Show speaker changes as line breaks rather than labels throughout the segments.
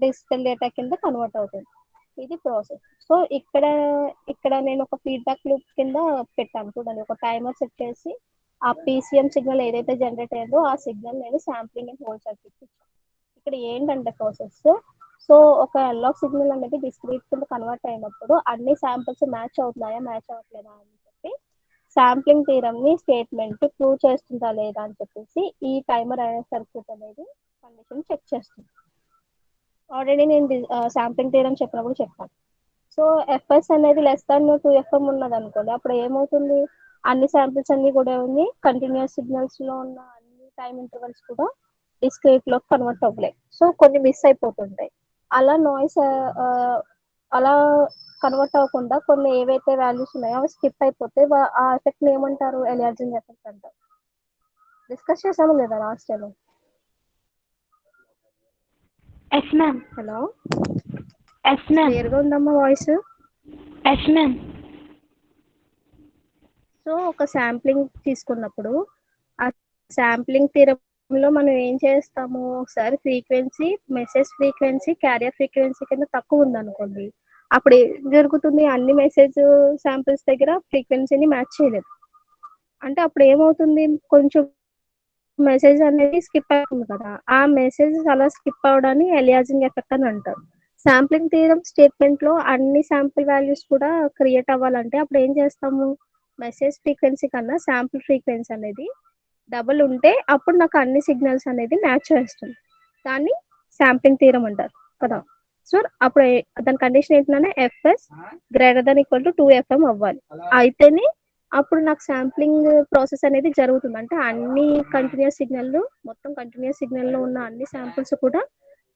Digital data కింద convert అవుతుంది. ఇది ప్రాసెస్. సో ఇక్కడ నేను ఒక ఫీడ్బ్యాక్ లూప్ కింద పెట్టాను చూడండి. ఒక టైమర్ సెట్ చేసి ఆ పీసీఎం సిగ్నల్ ఏదైతే జనరేట్ అయ్యిందో ఆ సిగ్నల్ నేను శాంప్లింగ్ అండ్ హోల్డ్ సర్క్యూట్ ఇచ్చాను. ఇక్కడ ఏంటంటే ప్రాసెస్, సో ఒక ఎల్లాగ్ సిగ్నల్ అనేది డిస్క్రీట్ కింద కన్వర్ట్ అయినప్పుడు అన్ని శాంపిల్స్ మ్యాచ్ అవుతున్నాయా మ్యాచ్ అవ్వట్లేదా అని చెప్పి శాంప్లింగ్ థీరం ని స్టేట్మెంట్ ప్రూవ్ చేస్తుందా లేదా అని చెప్పేసి ఈ టైమర్ అనే సర్క్యూట్ అనేది కండిషన్ చెక్ చేస్తుంది. ఆల్రెడీ నేను శాంప్లింగ్ థీరం చెప్పినప్పుడు చెప్పాను. సో ఎఫ్ఎస్ అనేది లెస్ దాన్ 2FM ఉన్నది అనుకోండి, అప్పుడు ఏమవుతుంది, అన్ని శాంపిల్స్ అన్ని కూడా ఉంది కంటిన్యూస్ సిగ్నల్స్ లో ఉన్న అన్ని టైం ఇంటర్వల్స్ కూడా డిస్క్రీట్ లో కన్వర్ట్ అవ్వలేదు. సో కొన్ని మిస్ అయిపోతుంటాయి. అలా నాయిస్ అలా కన్వర్ట్ అవ్వకుండా కొన్ని ఏవైతే వాల్యూస్ ఉన్నాయో అవి స్కిప్ అయిపోతే ఆ ఎఫెక్ట్ ని ఏమంటారు, ఎలియాజింగ్ ఎఫెక్ట్ అంటారు. డిస్కస్ చేసాము లేదా last time?
Yes ma'am.
Hello,
yes ma'am.
Clear గా ఉందమ్మా వాయిస్?
Yes ma'am.
సో ఒక శాంప్లింగ్ తీసుకున్నప్పుడు ఆ శాంప్లింగ్ థీరంలో మనం ఏం చేస్తాము, ఒకసారి frequency message frequency carrier frequency కింద తక్కువ ఉందనుకోండి, అప్పుడు ఏం జరుగుతుంది, అన్ని మెసేజ్ శాంపిల్స్ దగ్గర ఫ్రీక్వెన్సీని మ్యాచ్ చేయలేదు. అంటే అప్పుడు ఏమవుతుంది, కొంచెం మెసేజ్ అనేది స్కిప్ అవుతుంది కదా, ఆ మెసేజ్ అలా స్కిప్ అవడాన్ని ఎలియాజింగ్ ఎఫెక్ట్ అని అంటారు. శాంప్లింగ్ థీరం స్టేట్మెంట్ లో అన్ని శాంపిల్ వాల్యూస్ కూడా క్రియేట్ అవ్వాలంటే అప్పుడు ఏం చేస్తాము, మెసేజ్ ఫ్రీక్వెన్సీ కన్నా శాంపిల్ ఫ్రీక్వెన్సీ అనేది డబుల్ ఉంటే అప్పుడు నాకు అన్ని సిగ్నల్స్ అనేది మ్యాచ్ చేస్తుంది. దాన్ని శాంప్లింగ్ థీరం అంటారు కదా. సో అప్పుడు దాని కండిషన్ ఏంటంటే FS greater than equal to 2FM అవ్వాలి. అయితేనే అప్పుడు నాకు శాంప్లింగ్ ప్రాసెస్ అనేది జరుగుతుంది. అంటే అన్ని కంటిన్యూస్ సిగ్నల్ మొత్తం కంటిన్యూస్ సిగ్నల్ లో ఉన్న అన్ని శాంపిల్స్ కూడా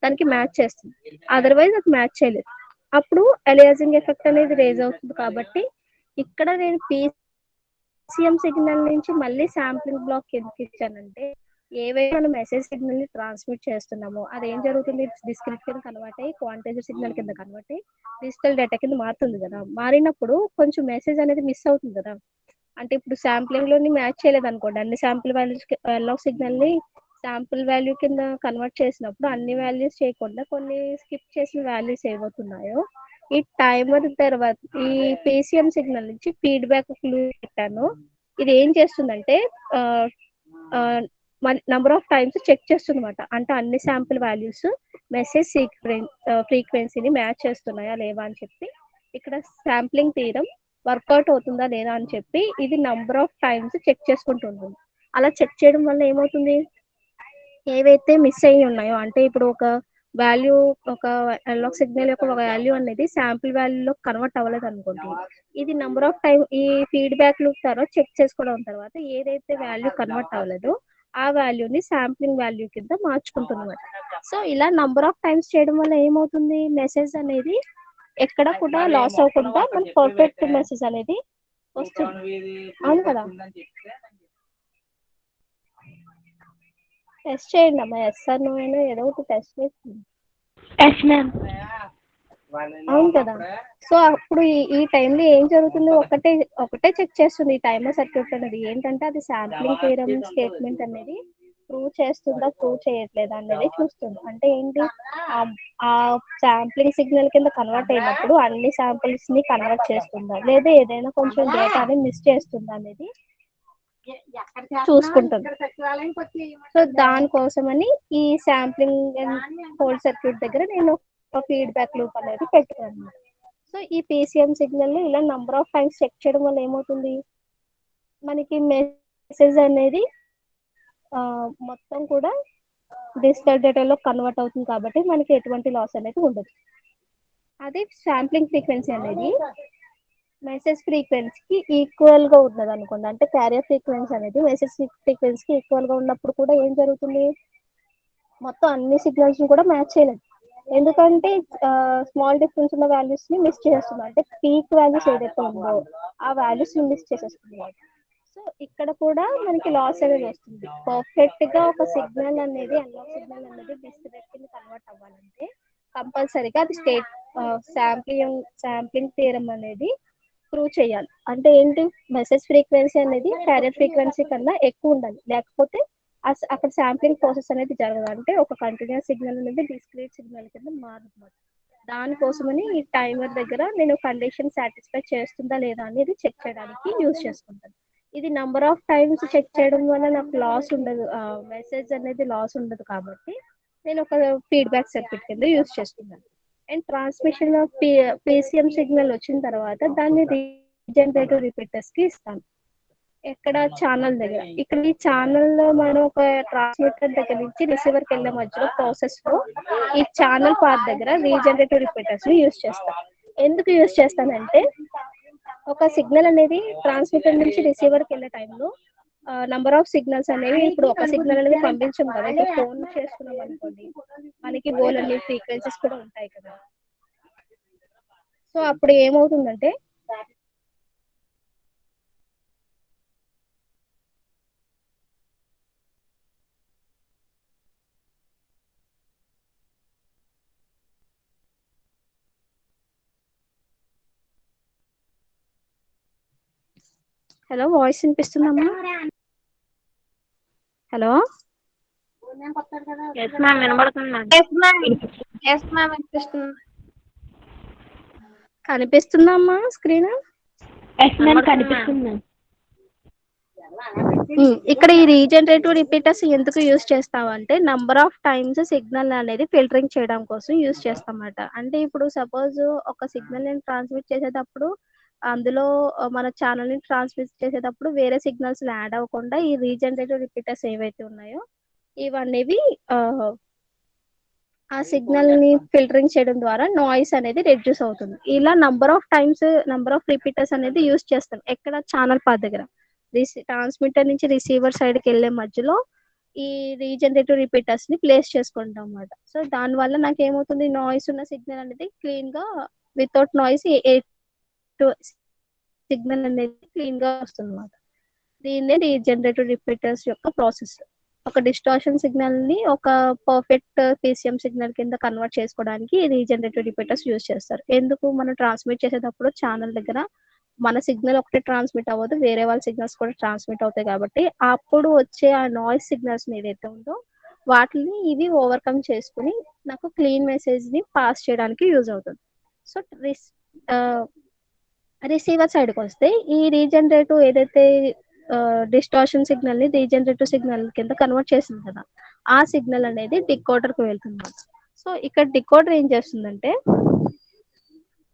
దానికి మ్యాచ్ చేస్తుంది. అదర్వైజ్ అది మ్యాచ్ చేయలేదు. అప్పుడు ఎలియాజింగ్ ఎఫెక్ట్ అనేది రేజ్ అవుతుంది. కాబట్టి ఇక్కడ నేను పీసీఎం సిగ్నల్ నుంచి మళ్ళీ శాంప్లింగ్ బ్లాక్ ఎందుకు ఇచ్చానంటే, ఏవైతే మనం మెసేజ్ సిగ్నల్ ని ట్రాన్స్మిట్ చేస్తున్నామో అది ఏం జరుగుతుంది, డిస్క్రిట్ కింద కన్వర్ట్ అయ్యి క్వాంటైజర్ సిగ్నల్ కింద కన్వర్ట్ అయ్యి డిజిటల్ డేటా కింద మారుతుంది కదా. మారినప్పుడు కొంచెం మెసేజ్ అనేది మిస్ అవుతుంది కదా. అంటే ఇప్పుడు శాంప్లింగ్ లోని మ్యాచ్ చేయలేదు అనుకోండి, అన్ని శాంపుల్ వాల్యూస్ ఎల్లాగ్ సిగ్నల్ ని శాంపుల్ వాల్యూ కింద కన్వర్ట్ చేసినప్పుడు అన్ని వాల్యూస్ చేయకుండా కొన్ని స్కిప్ చేసిన వాల్యూస్ ఏమవుతున్నాయో ఈ టైమర్ తర్వాత ఈ పీసీఎం సిగ్నల్ నుంచి ఫీడ్బ్యాక్ పెట్టాను. ఇది ఏం చేస్తుందంటే నంబర్ ఆఫ్ టైమ్స్ చెక్ చేస్తుంది అనమాట. అంటే అన్ని శాంపుల్ వాల్యూస్ మెసేజ్ ఫ్రీక్వెన్సీని మ్యాచ్ చేస్తున్నాయా లేవా అని చెప్పి ఇక్కడ శాంప్లింగ్ థీరం వర్కౌట్ అవుతుందా లేదా అని చెప్పి ఇది నంబర్ ఆఫ్ టైమ్స్ చెక్ చేసుకుంటుంది. అలా చెక్ చేయడం వల్ల ఏమవుతుంది, ఏవైతే మిస్ అయ్యి ఉన్నాయో, అంటే ఇప్పుడు ఒక వాల్యూ ఒక ఎల్లాగ్ సిగ్నల్ యొక్క ఒక వాల్యూ అనేది శాంపుల్ వాల్యూలో కన్వర్ట్ అవ్వలేదు అనుకోండి, ఇది నంబర్ ఆఫ్ టైం ఈ ఫీడ్బ్యాక్ లూప్ తర్వాత చెక్ చేసుకోవడం తర్వాత ఏదైతే వాల్యూ కన్వర్ట్ అవ్వలేదో ఆ వాల్యూని శాంప్లింగ్ వాల్యూ కింద మార్చుకుంటుంది. సో ఇలా నంబర్ ఆఫ్ టైమ్స్ చేయడం వల్ల ఏమవుతుంది, మెసేజ్ అనేది ఎక్కడ కూడా లాస్ అవ్వకుండా మన పర్ఫెక్ట్ మెసేజ్ అనేది వస్తుంది. అవును కదా, టెస్ట్ చేయండి అమ్మా. ఎస్ఆర్ నువ్వు ఏదో ఒకటి టెస్ట్ చేస్తుంది.
Yes ma'am.
అవును కదా. సో అప్పుడు ఈ టైంలో ఏం జరుగుతుంది, ఒకటే చెక్ చేస్తుంది ఈ టైమర్ సర్క్యూట్ అనేది ఏంటంటే అది శాంప్లింగ్ థీరం స్టేట్మెంట్ అనేది ప్రూవ్ చేస్తుందా ప్రూవ్ చేయట్లేదా అనేది చూస్తుంది. అంటే ఏంటి, ఆ శాంప్లింగ్ సిగ్నల్ కింద కన్వర్ట్ అయినప్పుడు అన్ని శాంపిల్స్ ని కన్వర్ట్ చేస్తుందా లేదా ఏదైనా కొంచెం డేటాని మిస్ చేస్తుందా అనేది చూసుకుంటుంది. సో దానికోసమని ఈ శాంప్లింగ్ అండ్ హోల్డ్ సర్క్యూట్ దగ్గర నేను ఫీడ్బ్యాక్ లూప్ అనేది పెట్టుకున్నాను. సో ఈ పీసీఎం సిగ్నల్ ఇలా నంబర్ ఆఫ్ టైమ్స్ చెక్ చేయడం వల్ల ఏమవుతుంది, మనకి మెసేజ్ అనేది మొత్తం కూడా డిజిటల్ డేటాలో కన్వర్ట్ అవుతుంది. కాబట్టి మనకి ఎటువంటి లాస్ అనేది ఉండదు. అదే శాంప్లింగ్ ఫ్రీక్వెన్సీ అనేది మెసేజ్ ఫ్రీక్వెన్సీకి ఈక్వల్ గా ఉన్నది అనుకోండి, అంటే క్యారియర్ ఫ్రీక్వెన్సీ అనేది మెసేజ్ ఫ్రీక్వెన్సీకి ఈక్వల్ గా ఉన్నప్పుడు కూడా ఏం జరుగుతుంది, మొత్తం అన్ని సిగ్నల్స్ కూడా మ్యాచ్ చేయలేదు. ఎందుకంటే స్మాల్ డిఫరెన్స్ ఉన్న వాల్యూస్ ని మిస్ చేస్తుంది. అంటే పీక్ వాల్యూస్ ఏదైతే ఉందో ఆ వాల్యూస్ ని మిస్ చేసేస్తుంది. సో ఇక్కడ కూడా మనకి లాస్ అనేది వస్తుంది. పర్ఫెక్ట్ గా ఒక సిగ్నల్ అనేది అనలాగ్ సిగ్నల్ అనేది డిస్క్రీట్ కింద కన్వర్ట్ అవ్వాలంటే కంపల్సరీగా అది శాంప్లింగ్ థియరం అనేది ప్రూవ్ చేయాలి. అంటే ఏంటి, మెసేజ్ ఫ్రీక్వెన్సీ అనేది క్యారియర్ ఫ్రీక్వెన్సీ కన్నా ఎక్కువ ఉండాలి, లేకపోతే అక్కడ శాంప్లింగ్ ప్రాసెస్ అనేది జరగదు, అంటే ఒక కంటిన్యూస్ సిగ్నల్ అనేది డిస్క్రీట్ సిగ్నల్ కింద మారుతుంది. దానికోసమని ఈ టైమర్ దగ్గర నేను కండిషన్ సాటిస్ఫై చేస్తుందా లేదా అనేది చెక్ చేయడానికి యూజ్ చేసుకుంటాను. ఇది నంబర్ ఆఫ్ టైమ్స్ చెక్ చేయడం వల్ల నాకు లాస్ ఉండదు, మెసేజ్ అనేది లాస్ ఉండదు, కాబట్టి నేను ఒక ఫీడ్బ్యాక్ సర్క్యూట్ కింద యూజ్ చేస్తున్నాను. And transmission of PCM signal వచ్చిన తర్వాత దాన్ని రీజనరేటివ్ రిపీటర్స్ కి ఇస్తాను. ఎక్కడ ఛానల్ దగ్గర, ఇక్కడ ఈ ఛానల్ లో మనం ఒక ట్రాన్స్మిటర్ దగ్గర నుంచి రిసీవర్ కి వెళ్ళే మధ్యలో ప్రాసెస్ లో ఈ ఛానల్ పార్ట్ దగ్గర రీజనరేటివ్ రిపీటర్స్ ని యూజ్ చేస్తాను. ఎందుకు యూజ్ చేస్తానంటే ఒక సిగ్నల్ అనేది ట్రాన్స్మిటర్ నుంచి రిసీవర్ కి వెళ్ళే టైంలో నంబర్ ఆఫ్ సిగ్నల్స్ అనేవి, ఇప్పుడు ఒక సిగ్నల్ అనేది పంపించాం కదా, ఇప్పుడు ఫోన్ చేసుకున్నాం అనుకోండి, మనకి బోల్ అన్ని ఫ్రీక్వెన్సీస్ కూడా ఉంటాయి కదా. సో అప్పుడు ఏమవుతుందంటే హలో, వాయిస్ వినిపిస్తుందమ్మా? హలో,
ఎస్ మ్యామ్ వినబడుతుంది మ్యామ్.
ఎస్ మ్యామ్ వినిపిస్తుంది.
కనిపిస్తుందమ్మా స్క్రీన్?
ఎస్ మ్యామ్ కనిపిస్తుంది మ్యామ్.
ఇక్కడ ఈ రీజనరేటివ్ రిపీటర్స్ ఎందుకు యూజ్ చేస్తామంటే నంబర్ ఆఫ్ టైమ్స్ సిగ్నల్ అనేది ఫిల్టరింగ్ చేయడం కోసం యూజ్ చేస్తామన్నమాట. అంటే ఇప్పుడు సపోజ్ ఒక సిగ్నల్ ని ట్రాన్స్మిట్ చేసేటప్పుడు అందులో మన ఛానల్ ని ట్రాన్స్మిట్ చేసేటప్పుడు వేరే సిగ్నల్స్ యాడ్ అవ్వకుండా ఈ రీజనరేటివ్ రిపీటర్స్ ఏవైతే ఉన్నాయో ఇవన్నీ ఆ సిగ్నల్ ని ఫిల్టరింగ్ చేయడం ద్వారా నాయిస్ అనేది రెడ్యూస్ అవుతుంది. ఇలా number of times number of repeaters అనేది యూజ్ చేస్తాం. ఎక్కడ ఛానల్ పాత్ దగ్గర ట్రాన్స్మిటర్ నుంచి రిసీవర్ సైడ్ కి వెళ్లే మధ్యలో ఈ రీజనరేటివ్ రిపీటర్స్ ని ప్లేస్ చేసుకుంటాం అన్నమాట. సో దాని వల్ల నాకు ఏమవుతుంది, నాయిస్ ఉన్న సిగ్నల్ అనేది క్లీన్ గా వితౌట్ నాయిస్ సిగ్నల్ అనేది క్లీన్ గా వస్తుంది అన్నమాట. దీన్నే రీజనరేటివ్ రిపీటర్స్ యొక్క ప్రాసెస్. ఒక డిస్టార్షన్ సిగ్నల్ ని ఒక పర్ఫెక్ట్ పిసిఎం సిగ్నల్ కింద కన్వర్ట్ చేసుకోవడానికి రీజనరేటివ్ రిపీటర్స్ యూజ్ చేస్తారు. ఎందుకు, మనం ట్రాన్స్మిట్ చేసేటప్పుడు ఛానల్ దగ్గర మన సిగ్నల్ ఒకటే ట్రాన్స్మిట్ అవ్వదు, వేరే వాళ్ళ సిగ్నల్స్ కూడా ట్రాన్స్మిట్ అవుతాయి, కాబట్టి అప్పుడు వచ్చే ఆ నాయిస్ సిగ్నల్స్ ఏదైతే ఉందో వాటిని ఇవి ఓవర్కమ్ చేసుకుని నాకు క్లీన్ మెసేజ్ ని పాస్ చేయడానికి యూజ్ అవుతుంది. సో రిసీవర్ సైడ్కి వస్తే ఈ రీజనరేటివ్ ఏదైతే డిస్టార్షన్ సిగ్నల్ ని రీజనరేటివ్ సిగ్నల్ కింద కన్వర్ట్ చేసింది కదా, ఆ సిగ్నల్ అనేది డికోడర్ కు వెళ్తుంది. సో ఇక్కడ డికోడర్ ఏం చేస్తుందంటే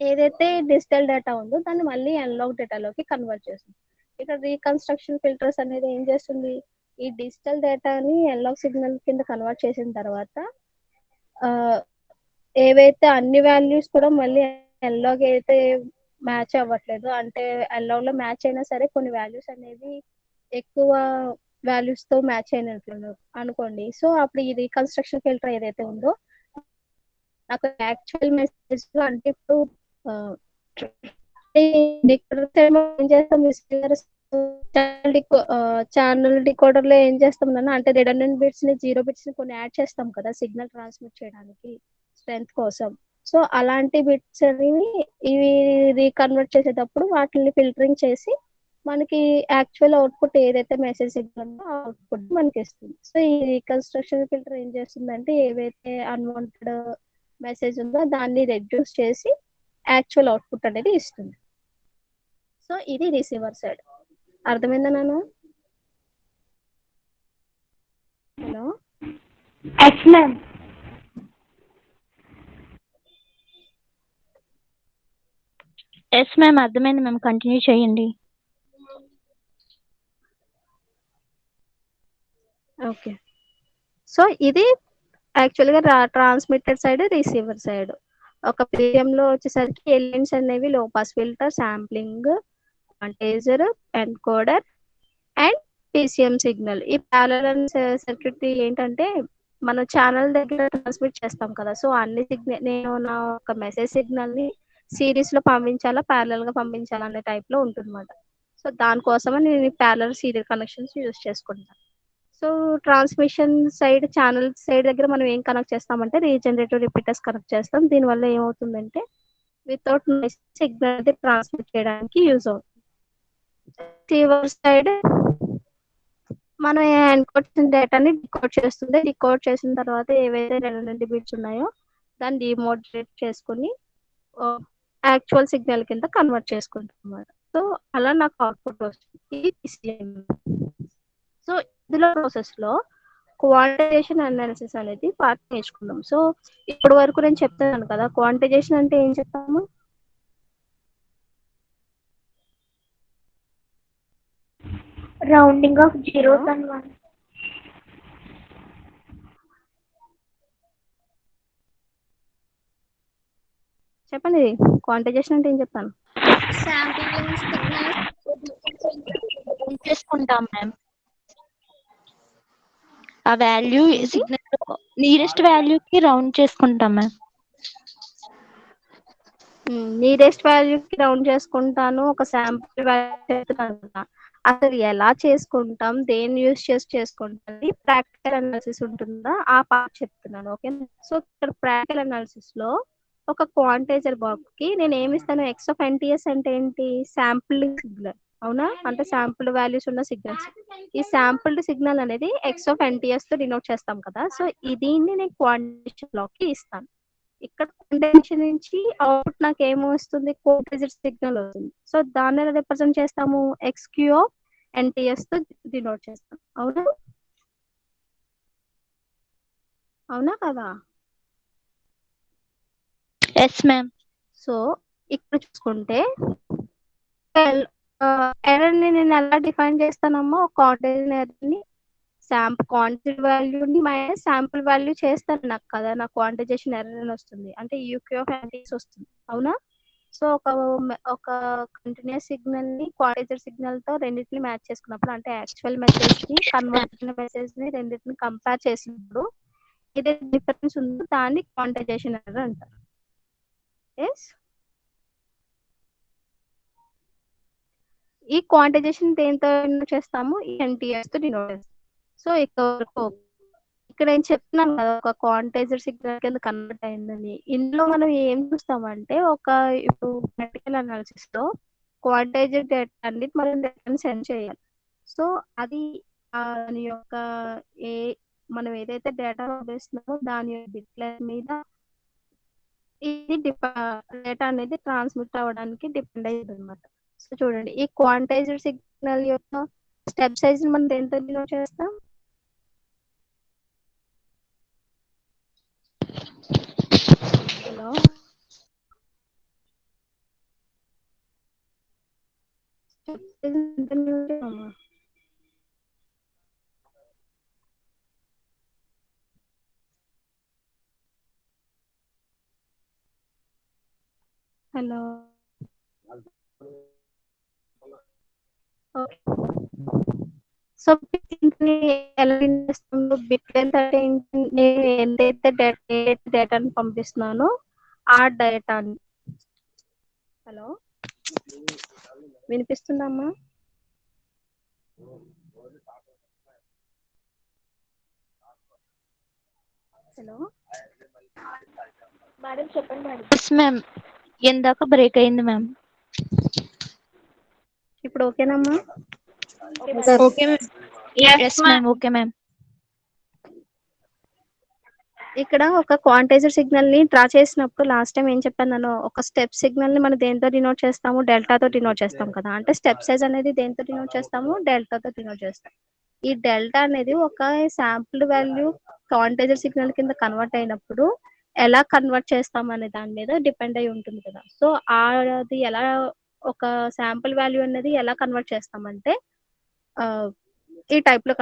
ఏదైతే డిజిటల్ డేటా ఉందో దాన్ని మళ్ళీ అనలాగ్ డేటాలోకి కన్వర్ట్ చేస్తుంది. ఇక్కడ రీకన్స్ట్రక్షన్ ఫిల్టర్స్ అనేది ఏం చేస్తుంది, ఈ డిజిటల్ డేటాని అనలాగ్ సిగ్నల్ కింద కన్వర్ట్ చేసిన తర్వాత ఏవైతే అన్ని వాల్యూస్ కూడా మళ్ళీ అనలాగ్ అయితే మ్యాచ్ అవ్వట్లేదు, అంటే అనలాగ్ లో మ్యాచ్ అయినా సరే కొన్ని వాల్యూస్ అనేవి ఎక్కువ వాల్యూస్ తో మ్యాచ్ అయినట్లు అనుకోండి. సో అప్పుడు ఈ రీకన్స్ట్రక్షన్ ఫిల్టర్ ఏదైతే ఉందో నాకు యాక్చువల్ మెసేజ్ అంటే ఇప్పుడు ఏం చేస్తాం, ఛానల్ డికోడర్ లో ఏం చేస్తాం అంటే రిడెండెంట్ బిట్స్ ని, జీరో బిట్స్ ని కొన్ని యాడ్ చేస్తాం కదా సిగ్నల్ ట్రాన్స్మిట్ చేయడానికి స్ట్రెంత్ కోసం. సో అలాంటి బిట్స్ అనేవి ఇవి రీకన్వర్ట్ చేసేటప్పుడు వాటిని ఫిల్టరింగ్ చేసి మనకి యాక్చువల్ అవుట్పుట్ ఏదైతే మెసేజ్ సిగ్నల్ ఆ అవుట్పుట్ మనకి ఇస్తుంది. సో ఈ రీకన్స్ట్రక్షన్ ఫిల్టర్ ఏం చేస్తుందంటే ఏవైతే అన్వాంటెడ్ మెసేజ్ ఉందో దాన్ని రెడ్యూస్ చేసి యాక్చువల్ అవుట్పుట్ అనేది ఇస్తుంది. సో ఇది రిసీవర్ సైడ్. అర్థమైందా నాన్న? Hello,
yes ma'am. Yes ma'am అర్థమైంది మ్యామ్, కంటిన్యూ చేయండి.
ఓకే. సో ఇది యాక్చువల్ గా ట్రాన్స్మిటర్ సైడ్, రిసీవర్ సైడ్. ఒక పిఎం లో వచ్చేసరికి ఎలిమెంట్స్ అనేవి low pass filter, sampling, quantizer, encoder and PCM signal. ఈ ప్యారలల్ సర్క్యూట్ ఏంటంటే మనం ఛానల్ దగ్గర ట్రాన్స్మిట్ చేస్తాం కదా, సో అన్ని సిగ్నల్ నేను నా ఒక మెసేజ్ సిగ్నల్ ని సిరీస్ లో పంపించాలా, ప్యారలల్ గా పంపించాలా అనే టైప్ లో ఉంటుందన్నమాట. సో దానికోసమని నేను ప్యారలల్ సీరియల్ కనెక్షన్స్ యూజ్ చేసుకుంటాను. So transmission side, channel side దగ్గర మనం ఏం కనెక్ట్ చేస్తామంటే రీజనరేటివ్ రిపీటర్స్ కనెక్ట్ చేస్తాం. దీనివల్ల ఏమవుతుందంటే వితౌట్ నాయిస్ సిగ్నల్ అనేది ట్రాన్స్మిట్ చేయడానికి యూజ్ అవుతుంది. రిసీవర్ సైడ్ మనం ఎన్కోడ్ చేసిన డేటాని డికోడ్ చేస్తుంది. డికోడ్ చేసిన తర్వాత ఏవైతే 2 బిట్స్ ఉన్నాయో దాన్ని డిమోడరేట్ చేసుకుని యాక్చువల్ సిగ్నల్ కింద కన్వర్ట్ చేసుకుంటాం అన్నమాట. సో అలా నాకు అవుట్పుట్ వస్తుంది. ఇది PCM. సో ఇందులో ప్రాసెస్ లో క్వాంటైజేషన్ అనాలిసిస్ అనేది పార్ట్ నేర్చుకున్నాం. సో ఇప్పటి వరకు నేను చెప్తున్నాను కదా, క్వాంటైజేషన్ అంటే ఏం చెప్తాము?
Rounding off zeros and one.
చెప్పండి, క్వాంటైజేషన్ అంటే ఏం చెప్తాను?
శాంప్లింగ్ సిగ్నల్
చేసుకుంటాం మ్యామ్. ఆ వాల్యూ సిగ్నల్ నియరెస్ట్ వాల్యూకి రౌండ్ చేసుకుంటాం మ్యామ్.
నీరెస్ట్ వాల్యూకి రౌండ్ చేసుకుంటాను, ఒక శాంపుల్ వాల్యూ చెప్తున్నాను కదా. అసలు ఎలా చేసుకుంటాం, దేన్ని యూస్ చేసి చేసుకుంటాం, ప్రాక్టికల్ అనాలిసిస్ ఉంటుందా ఆ పార్ట్ చెప్తున్నాను. ఓకే. సో ఇక్కడ ప్రాక్టికల్ అనాలిసిస్ లో ఒక క్వాంటైజర్ బాక్స్ కి నేను ఏమి ఇస్తాను? ఎక్స్ ఆఫ్ ఎన్టీఎస్ అంటే ఏంటి? శాంపులింగ్ సిగ్నల్, అవునా? అంటే శాంపుల్ వాల్యూస్ ఉన్న సిగ్నల్స్. ఈ శాంపుల్డ్ సిగ్నల్ అనేది ఎక్స్ ఆఫ్ ఎన్టీఎస్ తో డినోట్ చేస్తాం కదా. సో దీన్ని నేను క్వాంటైజేషన్ బ్లాక్ కి ఇస్తాను. ఇక్కడ క్వాంటైజేషన్ నుంచి అవుట్పుట్ నాకు ఏమో వస్తుంది? క్వాంటైజర్ సిగ్నల్ వస్తుంది. సో దాన్ని ఎలా రిప్రజెంట్ చేస్తాము? ఎక్స్క్యూ ఆఫ్ ఎన్టీఎస్ తో డినోట్ చేస్తాం. అవునా అవునా కదా?
Yes ma'am.
సో ఇక్కడ చూసుకుంటే ఎర్రర్ ని నేను ఎలా డిఫైన్ చేస్తానమ్మా? ఒక క్వాంటైజర్ ఎర్రర్ ని క్వాంటిటీ వాల్యూని మైనస్ శాంపుల్ వాల్యూ చేస్తాను నాకు కదా, నాకు క్వాంటైజేషన్ ఎర్రర్ అని వస్తుంది. అంటే యూక్యూ ఆఫ్ ఎన్టీఎస్ వస్తుంది. అవునా? సో ఒక కంటిన్యూస్ సిగ్నల్ ని క్వాంటైజర్ సిగ్నల్ తో రెండింటిని మ్యాచ్ చేసుకున్నప్పుడు, అంటే యాక్చువల్ మెసేజ్ ని కన్వర్ట్ అయిన మెసేజ్ ని రెండింటిని కంపేర్ చేసినప్పుడు ఏదైతే డిఫరెన్స్ ఉందో దాన్ని క్వాంటైజేషన్ ఎర్రర్ అంటారు. ఎస్. ఈ క్వాంటైజేషన్ దేంతో డినోట్ చేస్తాము? ఈ ఎన్టీఎస్ తో డినోట్ చేస్తాం. సో ఇక్కడ ఏం చెప్తున్నాను కదా, ఒక క్వాంటైజర్ సిగ్నల్ కింద కన్వర్ట్ అయిందని. ఇందులో మనం ఏం చూస్తామంటే, ఇప్పుడు ప్రాక్టికల్ అనాలిసిస్ లో క్వాంటైజర్ డేటా అనేది మనం డేటాని సెండ్ చేయాలి. సో అది దాని యొక్క ఏ మనం ఏదైతే డేటా పంపిస్తున్నామో దాని యొక్క బిట్ల మీద ఇది డేటా అనేది ట్రాన్స్మిట్ అవ్వడానికి డిపెండ్ అయ్యింది అనమాట. సో చూడండి, ఈ క్వాంటైజర్ సిగ్నల్ యొక్క స్టెప్ సైజ్ మనం దేంతో డినోట్ చేస్తాం? Hello, hello. సో ఎలా చేస్తాము? బిట్ లెంత్ అంటే నేను ఎంతైతే డేటాని పంపిస్తున్నానో ఆ డేటాని. హలో, వినిపిస్తుందమ్మా? హలో మేడం, చెప్పండి మేడం.
Yes ma'am. ఎందాక బ్రేక్ అయింది మ్యామ్.
ఇప్పుడు ఓకేనమ్మా?
Okay ma'am. Yes ma'am. Okay ma'am.
ఇక్కడ ఒక క్వాంటైజర్ సిగ్నల్ ని డ్రా చేసినప్పుడు లాస్ట్ టైం ఏం చెప్పాను నేను? ఒక స్టెప్ సిగ్నల్ ని మనం దేంతో డినోట్ చేస్తాము? డెల్టాతో డినోట్ చేస్తాం కదా. అంటే స్టెప్ సైజ్ అనేది దేంతో డినోట్ చేస్తాము? డెల్టాతో డినోట్ చేస్తాం. ఈ డెల్టా అనేది ఒక శాంపుల్ వాల్యూ క్వాంటైజర్ సిగ్నల్ కింద కన్వర్ట్ అయినప్పుడు ఎలా కన్వర్ట్ చేస్తాం అనే దాని మీద డిపెండ్ అయి ఉంటుంది కదా. సో అది ఎలా, ఒక శాంపుల్ వాల్యూ అనేది ఎలా కన్వర్ట్ చేస్తామంటే ఈ టైప్ లో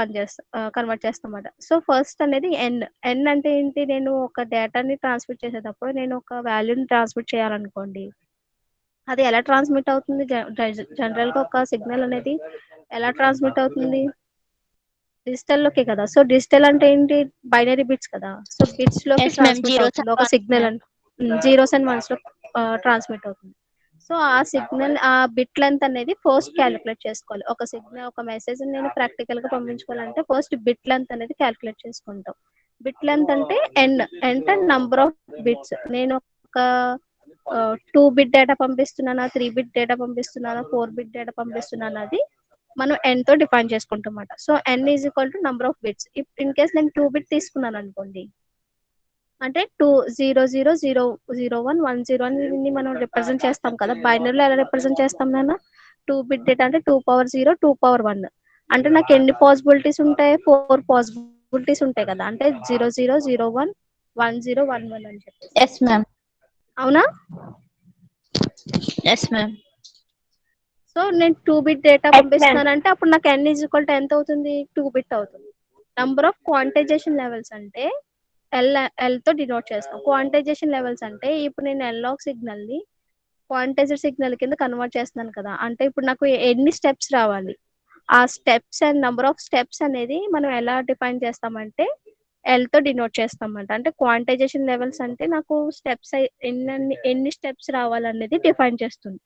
కన్వర్ట్ చేస్తాం అన్నమాట. సో ఫస్ట్ అనేది ఎన్ అంటే ఏంటి? నేను ఒక డేటాని ట్రాన్స్మిట్ చేసేటప్పుడు నేను ఒక వాల్యూని ట్రాన్స్మిట్ చేయాలనుకోండి, అది ఎలా ట్రాన్స్మిట్ అవుతుంది? జనరల్ గా ఒక సిగ్నల్ అనేది ఎలా ట్రాన్స్మిట్ అవుతుంది? డిజిటల్ లోకే కదా. సో డిజిటల్ అంటే ఏంటి? బైనరీ బిట్స్ కదా. సో బిట్స్ లోకి
ఎస్ మ్యామ్.
ట్రాన్స్మిట్
జీరోస్
అవుతుంది ఒక సిగ్నల్. అంటే జీరోస్ అండ్ వన్స్ లో ట్రాన్స్మిట్ అవుతుంది. సో ఆ సిగ్నల్, ఆ బిట్ లెంత్ అనేది ఫస్ట్ క్యాలిక్యులేట్ చేసుకోవాలి. ఒక సిగ్నల్, ఒక మెసేజ్ నేను ప్రాక్టికల్ గా పంపించుకోవాలంటే ఫస్ట్ బిట్ లెంత్ అనేది క్యాలిక్యులేట్ చేసుకుంటాం. బిట్ లెంత్ అంటే అంటే నంబర్ ఆఫ్ బిట్స్. నేను ఒక 2 బిట్ డేటా పంపిస్తున్నానా, 3 బిట్ డేటా పంపిస్తున్నానా, 4 బిట్ డేటా పంపిస్తున్నానా, అది మనం n తో డిఫైన్ చేసుకుంటాం అన్నమాట. So n is equal to number of bits. In case నేను 2 బిట్ తీసుకున్నాను అనుకోండి, అంటే 2 0 0 0 0 1 1 0 అని మనం రిప్రజెంట్ చేస్తాం కదా. బైనరీలో ఎలా రిప్రజెంట్ చేస్తాం నాన్న? 2 బిట్ డేటా అంటే 2 power 0 2 power 1. అంటే నాకు ఎన్ని పాసిబిలిటీస్ ఉంటాయి? 4 పాసిబిలిటీస్ ఉంటాయి కదా. అంటే 0 0 0 1 1 0 1 1 అని చెప్పేసి.
Yes ma'am.
అవునా?
Yes ma'am.
సో నేను 2 బిట్ డేటా పంపిస్తున్నానంటే అప్పుడు నాకు n ఈజ్ ఈక్వల్ టు ఎంత అవుతుంది? 2 బిట్ అవుతుంది. నంబర్ ఆఫ్ క్వాంటైజేషన్ లెవెల్స్ అంటే L తో డినోట్ చేస్తాం. క్వాంటైజేషన్ లెవెల్స్ అంటే ఇప్పుడు నేను ఎన్లాగ్ సిగ్నల్ ని క్వాంటైజర్ సిగ్నల్ కింద కన్వర్ట్ చేస్తున్నాను కదా. అంటే ఇప్పుడు నాకు ఎన్ని స్టెప్స్ రావాలి, ఆ steps and number of steps అనేది మనం ఎలా డిఫైన్ చేస్తామంటే L తో డినోట్ చేస్తామంట. అంటే క్వాంటైజేషన్ లెవెల్స్ అంటే నాకు స్టెప్స్ ఎన్ని స్టెప్స్ రావాలనేది డిఫైన్ చేస్తుంది.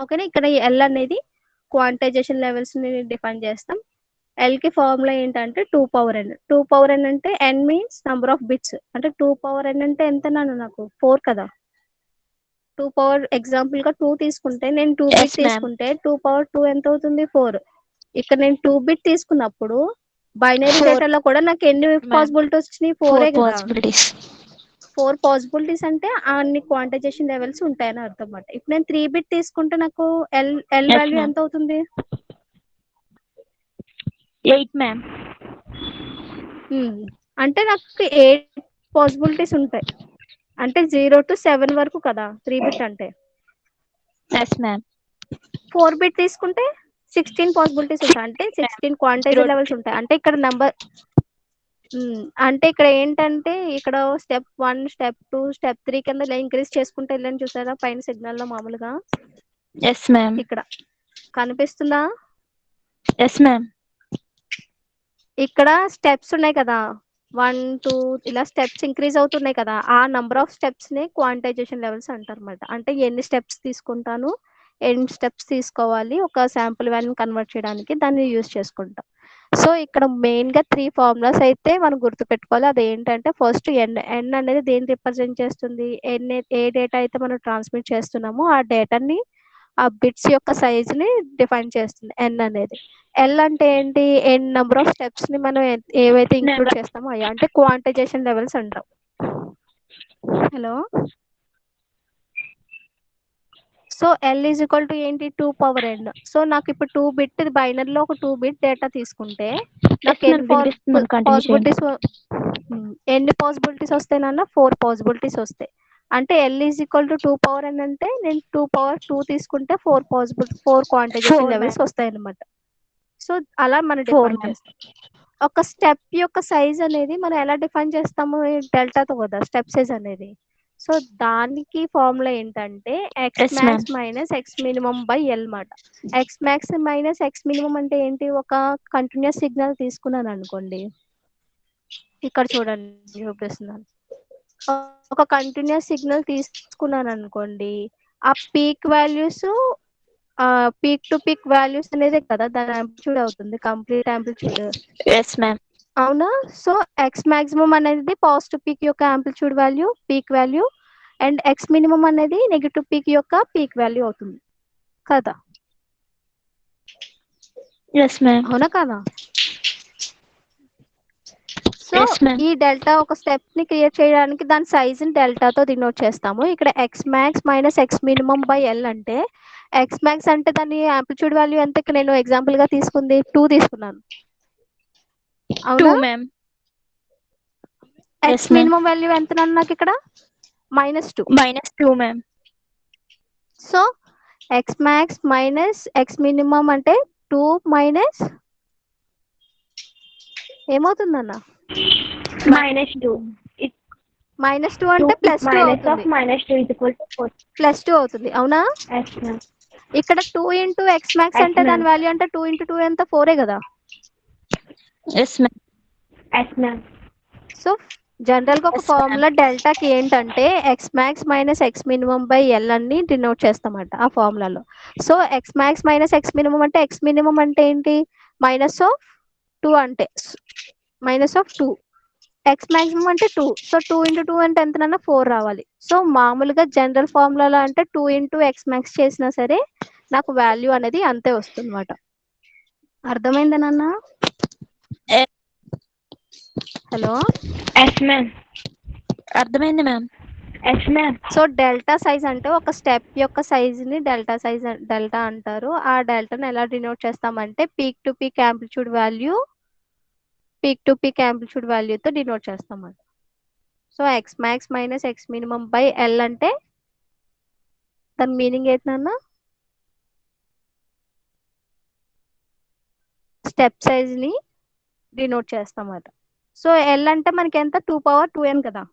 ఓకేనా? ఇక్కడ L అనేది క్వాంటైజేషన్ లెవెల్స్ ని డిఫైన్ చేస్తాం. L కి ఫార్ములా ఏంటంటే 2 power n. 2 power n అంటే n means number of bits. అంటే 2 power n అంటే ఎంత నాన్న? నాకు 4 కదా. 2 పవర్ ఎగ్జాంపుల్ గా 2 తీసుకుంటే నేను 2
Yes,
బిట్
ma'am.
తీసుకుంటే 2 power 2 ఎంత అవుతుంది? 4. ఇక్కడ నేను 2 బిట్ తీసుకున్నప్పుడు బైనరీ
4,
డేటాలో కూడా నాకు ఎన్ని
ma'am.
పాసిబిలిటీస్ వచ్చినాయి?
4
4 కదా.
possibilities.
4 పాసిబిలిటీస్ అంటే అన్ని క్వాంటైజేషన్ లెవెల్స్ ఉంటాయని అర్థం అన్నమాట. ఇప్పుడు నేను 3 బిట్ తీసుకుంటే నాకు L
Yes,
వాల్యూ
ma'am.
ఎంత అవుతుంది?
8, ma'am.
అంటే నాకు 8 పాసిబిలిటీస్ ఉంటాయి. అంటే 0 to 7 వరకు కదా 3 బిట్ అంటే.
Yes, ma'am.
4 బిట్ తీసుకుంటే 16 పాసిబిలిటీస్ ఉంటాయి. అంటే 16 క్వాంటైజర్ లెవెల్స్ ఉంటాయి. అంటే ఇక్కడ నంబర్ అంటే ఇక్కడ ఏంటంటే ఇక్కడ స్టెప్ 1 స్టెప్ 2 స్టెప్ 3 కింద ఇలా ఇంక్రీజ్ చేసుకుంటే వెళ్ళని చూసారా పైన సిగ్నల్ లో మామూలుగా
Yes, ma'am.
ఇక్కడ కనిపిస్తుందా?
Yes, ma'am.
ఇక్కడ స్టెప్స్ ఉన్నాయి కదా 1 2 ఇలా స్టెప్స్ ఇంక్రీజ్ అవుతున్నాయి కదా. ఆ నంబర్ ఆఫ్ స్టెప్స్ ని క్వాంటైజేషన్ లెవెల్స్ అంటారు అన్నమాట. అంటే ఎన్ని స్టెప్స్ తీసుకుంటాను, ఎన్ని స్టెప్స్ తీసుకోవాలి ఒక శాంపుల్ వాల్యూని కన్వర్ట్ చేయడానికి దాన్ని యూజ్ చేసుకుంటాం. సో ఇక్కడ మెయిన్ గా 3 ఫార్ములాస్ అయితే మనం గుర్తుపెట్టుకోవాలి. అది ఏంటంటే ఫస్ట్ n అనేది దేన్ని రిప్రజెంట్ చేస్తుంది? ఏ డేటా అయితే మనం ట్రాన్స్మిట్ చేస్తున్నామో ఆ డేటాని ఆ బిట్స్ యొక్క సైజ్ ని డిఫైన్ చేస్తుంది n అనేది. L అంటే ఏంటి? n నెంబర్ ఆఫ్ స్టెప్స్ ని మనం ఏవైతే ఇంక్లూడ్ చేస్తామో అవి అంటే క్వాంటైజేషన్ లెవెల్స్ అంటాం. Hello. So L is equal to ఏంటి? 2 power n. సో నాకు ఇప్పుడు 2 బిట్ బైనరీలో ఒక 2 బిట్ డేటా తీసుకుంటే నాకు
Yes, ma'am. వినిపిస్తుంది. Continue చేయండి.
ఎన్ని పాసిబిలిటీస్ వస్తాయి నాన్న? 4 పాసిబిలిటీస్ వస్తాయి. అంటే L is equal to 2 power n అంటే నేను 2 power 2 తీసుకుంటే 4 క్వాంటైజేషన్
4,
లెవెల్స్
ma'am.
వస్తాయి అన్నమాట. సో అలా మనం
4,
డిఫైన్
ma'am.
చేస్తాం. ఒక స్టెప్ యొక్క సైజ్ అనేది మనం ఎలా డిఫైన్ చేస్తాము? డెల్టాతో కదా స్టెప్ సైజ్ అనేది. సో దానికి ఫార్ములా ఏంటంటే X
Yes,
max
ma'am.
Minus X minimum by L మాట. X max minus X minimum అంటే ఏంటి? ఒక కంటిన్యూస్ సిగ్నల్ తీసుకున్నాను అనుకోండి, ఇక్కడ చూడండి చూపిస్తున్నాను. ఒక కంటిన్యూస్ సిగ్నల్ తీసుకున్నాను అనుకోండి, ఆ peak values peak to peak values అనేది కదా దాని యాంప్లిట్యూడ్ అవుతుంది, కంప్లీట్ యాంప్లిట్యూడ్.
Yes, ma'am.
అవునా? సో ఎక్స్ మాక్సిమం అనేది పాజిటివ్ పీక్ యొక్క amplitude value peak value and X minimum అనేది నెగిటివ్ పీక్ యొక్క పీక్ వాల్యూ అవుతుంది కదా.
Yes, ma'am.
అవునా కదా? So
Yes, ma'am.
ఈ డెల్టా ఒక స్టెప్ ని క్రియేట్ చేయడానికి దాని సైజ్ ని డెల్టాతో డినోట్ చేస్తాము. ఇక్కడ X max minus X minimum by L అంటే ఎక్స్ మ్యాక్స్ అంటే దాని యాంప్లిట్యూడ్ వాల్యూ ఎంత? ఇక్కడ నేను ఎగ్జాంపుల్ గా తీసుకుంది 2 తీసుకున్నాను.
2,
అవునా?
ma'am.
X
Yes, ma'am.
Minimum value ఎంత నాకు ఇక్కడ? -2.
-2, ma'am.
So X max minus X minimum అంటే 2 మైనస్ ఏమవుతుందన్న?
-2.
-2 అంటే +2 అవుతుంది.
-2 is equal to 4.
+2 అవుతుంది. అవునా?
Yes, ma'am.
ఇక్కడ 2 ఇంటూ ఎక్స్ మ్యాక్స్
Yes,
అంటే దాని
ma'am.
వాల్యూ అంటే 2 ఇంటూ 2 ఎంత? 4 కదా.
Yes, ma'am.
Yes, ma'am.
So general గా ఒక
Yes, ma'am.
ఫార్ములా డెల్టాకి ఏంటంటే X max minus X minimum by L అని డినోట్ చేస్తామంట ఆ ఫార్ములాలో. So X max minus X minimum అంటే ఎక్స్ మినిమం అంటే ఏంటి? -2 అంటే -2. ఎక్స్ మాక్సిమం అంటే 2. సో 2 ఇంటూ 2 అంటే ఎంతనన్నా 4 రావాలి. సో మామూలుగా జనరల్ ఫార్ములాలో అంటే 2 ఇంటూ ఎక్స్ మ్యాక్స్ చేసినా సరే నాకు వాల్యూ అనేది అంతే వస్తుంది అనమాట. అర్థమైందా నాన్న? Hello,
yes ma'am.
అర్థమైంది ma'am.
Yes ma'am.
So delta size అంటే ఒక స్టెప్ యొక్క సైజుని డెల్టా అంటారు. ఆ డెల్టాను ఎలా డినోట్ చేస్తామంటే పీక్ టు పీక్ యాంప్లిట్యూడ్ వాల్యూతో డినోట్ చేస్తాం. So X max minus X minimum by L అంటే దాని మీనింగ్ ఏంటన్నా? స్టెప్ సైజ్ ని డినోట్ చేస్తామట. సో ఎల్ అంటే మనకి ఎంత 2^2n కదా,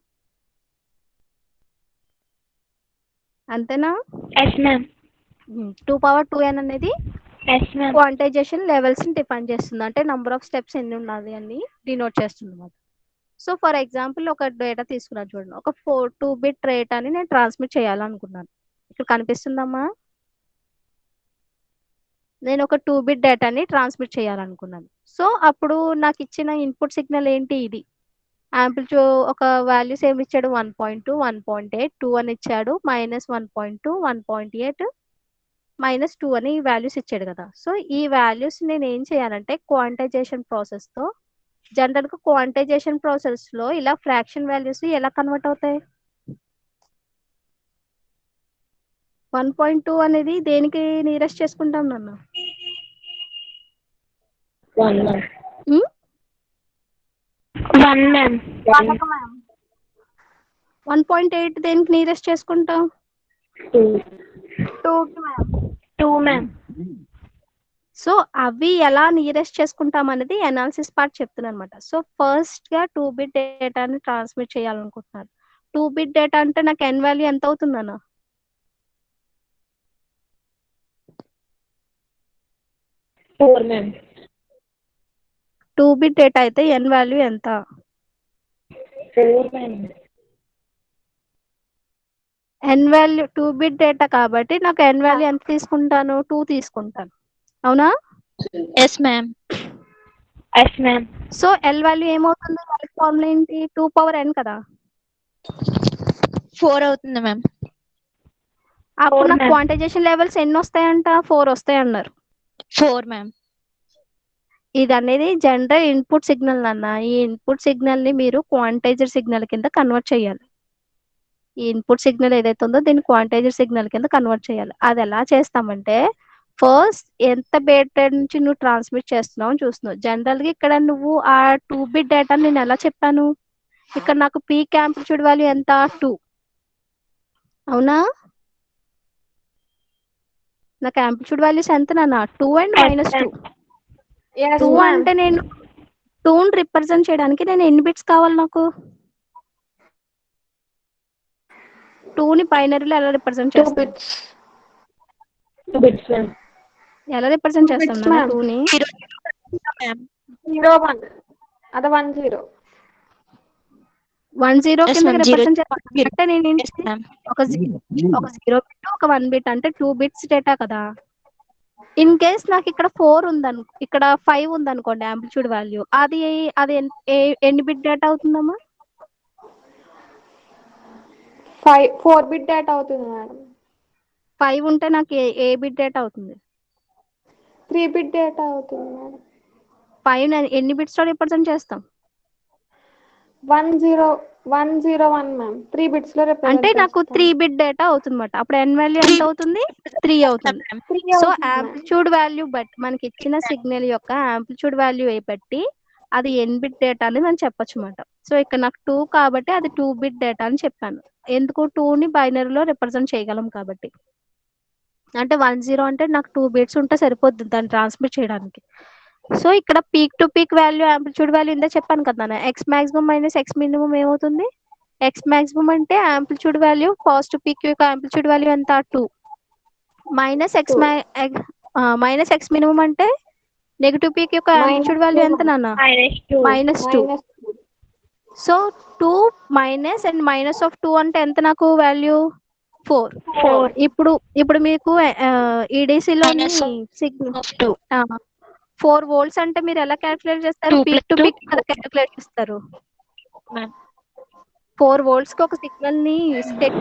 అంతేనా?
Yes ma'am.
2^2n అనేది
ఎస్ మ్యామ్.
క్వాంటైజేషన్ లెవెల్స్ ని డిఫైన్ చేస్తుంది. అంటే నంబర్ ఆఫ్ స్టెప్స్ ఎన్ని ఉన్నది అని డినోట్ చేస్తుంది అన్నమాట. సో ఫర్ ఎగ్జాంపుల్ ఒక డేటా తీసుకున్నాను చూడండి. ఒక 2 బిట్ రేట్ అని నేను ట్రాన్స్మిట్ చేయాలనుకున్నాను. ఇక్కడ కనిపిస్తుందమ్మా? నేను ఒక 2 బిట్ డేటాని ట్రాన్స్మిట్ చేయాలనుకున్నాను. సో అప్పుడు నాకు ఇచ్చిన ఇన్పుట్ సిగ్నల్ ఏంటి? ఇది యాంప్లిట్యూడ్ ఒక వాల్యూస్ ఏమి ఇచ్చాడు? 1.2, 1.8, 2 అని ఇచ్చాడు, -1.2, 1.8, -2 అని ఈ వాల్యూస్ ఇచ్చాడు కదా. సో ఈ వాల్యూస్ నేను ఏం చేయాలంటే క్వాంటైజేషన్ ప్రాసెస్తో, జనరల్గా క్వాంటైజేషన్ ప్రాసెస్లో ఇలా ఫ్రాక్షన్ వాల్యూస్ ఎలా కన్వర్ట్ అవుతాయి? 1.2 అనేది దేనికి నియరెస్ట్ చేసుకుంటాం నాన్న?
1 మ్యామ్.
1.8 దేనికి నియరెస్ట్ చేసుకుంటాం?
2 మ్యామ్.
సో అవి ఎలా నియరెస్ట్ చేసుకుంటాం అనేది అనాలిసిస్ పార్ట్ చెప్తున్నాను అనమాట. సో ఫస్ట్ గా 2 బిట్ డేటాని ట్రాన్స్మిట్ చేయాలనుకుంటున్నాను. 2 బిట్ డేటా అంటే నాకు ఎన్ వాల్యూ ఎంత అవుతుందన్న?
4 మ్యామ్.
2 బిట్ డేటా అయితే ఎన్ వాల్యూ ఎంత?
4 ma'am.
N value 2 bit data కాబట్టి నాకు ఎన్ వాల్యూ ఎంత తీసుకుంటాను? 2 తీసుకుంటాను, అవునా?
Yes ma'am.
Yes ma'am.
So l value ఏమవుతుంది? ఫార్ములా ఏంటి? 2^n కదా.
4 అవుతుంది మ్యామ్.
అప్పుడు
4
నాకు
ma'am.
క్వాంటైజేషన్ లెవెల్స్ ఎన్ని వస్తాయంట? 4 వస్తాయి అన్నారు.
4 మ్యామ్.
ఇది అనేది జనరల్ ఇన్పుట్ సిగ్నల్ అన్న. ఈ ఇన్పుట్ సిగ్నల్ ని మీరు క్వాంటైజర్ సిగ్నల్ కింద కన్వర్ట్ చేయాలి. ఈ ఇన్పుట్ సిగ్నల్ ఏదైతే ఉందో దీన్ని క్వాంటైజర్ సిగ్నల్ కింద కన్వర్ట్ చేయాలి. అది ఎలా చేస్తామంటే ఫస్ట్ ఎంత బిట్ నుంచి నువ్వు ట్రాన్స్మిట్ చేస్తున్నావు అని చూస్తున్నావు. జనరల్ గా ఇక్కడ నువ్వు ఆ 2 బిట్ డేటా నేను ఎలా చెప్పాను? ఇక్కడ నాకు పీక్ యాంప్లిట్యూడ్ వాల్యూ ఎంత? 2, అవునా? నాకు యాంప్లిట్యూడ్ వాల్యూస్ ఎంత నాన్న? 2 అండ్ -2. 2 అంటే నేను 2ని రిప్రజెంట్ చేయడానికి నేను ఎన్ని బిట్స్ కావాలి నాకు? 2ని బైనరీలో ఎలా రిప్రజెంట్
2
చేస్తాను?
bits. 2 bits ma'am.
ఎలా రిప్రజెంట్
2
చేస్తాం
bits
నాన్న
ma'am.
2ని?
0 1. అది 1 0.
1 0
Yes,
కింద
ma'am.
రిప్రజెంట్
0
చేస్తాను అంటే నేను
Yes, ma'am.
ఒక 0 బిట్ ఒక 1 బిట్ అంటే 2 బిట్స్ డేటా కదా. ఇన్ కేస్ నాకు ఇక్కడ 4 ఉందను, ఇక్కడ 5 ఉందనుకోండి యాంప్లిట్యూడ్ వాల్యూ, అది అది ఎన్ని బిట్ డేటా అవుతుందమ్మా?
4 బిట్ డేటా అవుతుంది మేడం.
5 ఉంటే నాకు ఏ బిట్ డేటా అవుతుంది?
3 బిట్ డేటా అవుతుంది మేడం.
5 ఎన్ని బిట్స్ తో రిప్రజెంట్ చేస్తాం?
1 0 1 0 1 మ్యామ్. 3 బిట్స్ లో రిప్రజెంట్
అంటే నాకు
చేస్తాం.
3 బిట్ డేటా అవుతుంది అన్నమాట. అప్పుడు ఎన్ వాల్యూ ఎంత అవుతుంది? 3 అవుతుంది.
3
సో
అవుతుంది ma'am.
యాంప్లిట్యూడ్ వాల్యూ బట్టి మనకి ఇచ్చిన సిగ్నల్ యొక్క యాంప్లిట్యూడ్ వాల్యూ బట్టి అది ఎన్ బిట్ డేటా అని మనం చెప్పొచ్చు అన్నమాట. సో ఇక్కడ నాకు 2 కాబట్టి అది 2 బిట్ డేటా అని చెప్పాను. ఎందుకు? 2ని బైనరీలో రిప్రజెంట్ చేయగలం కాబట్టి. అంటే 1 0 అంటే నాకు 2 బిట్స్ ఉంటే సరిపోద్ది దాన్ని ట్రాన్స్మిట్ చేయడానికి. సో ఇక్కడ peak to peak value amplitude value ఇందా చెప్పాను కదా నాన్న, X maximum minus X minimum ఏమవుతుంది? ఎక్స్ మాక్సిమం అంటే యాంప్లిట్యూడ్ వాల్యూ, పాజిటివ్ పీక్ యొక్క యాంప్లిట్యూడ్ వాల్యూ ఎంత? 2 minus X
2.
Minus X minimum అంటే నెగిటివ్ పీక్ యొక్క యాంప్లిట్యూడ్ వాల్యూ ఎంత నాన్న?
-2.
-2. So 2 minus and minus of 2 అంటే ఎంత నాకు వాల్యూ? 4.
4.
ఇప్పుడు మీకు ఈడీసీలోని
Minus
సిగ్నల్
of 2.
4 volts అంటే మీరు ఎలా క్యాలిక్యులేట్ చేస్తారు?
2
పీక్ టు
plus 2.
పీక్ ఎలా క్యాలిక్యులేట్ చేస్తారు?
Ma'am.
4 volts కి ఒక సిగ్నల్ ని స్టెప్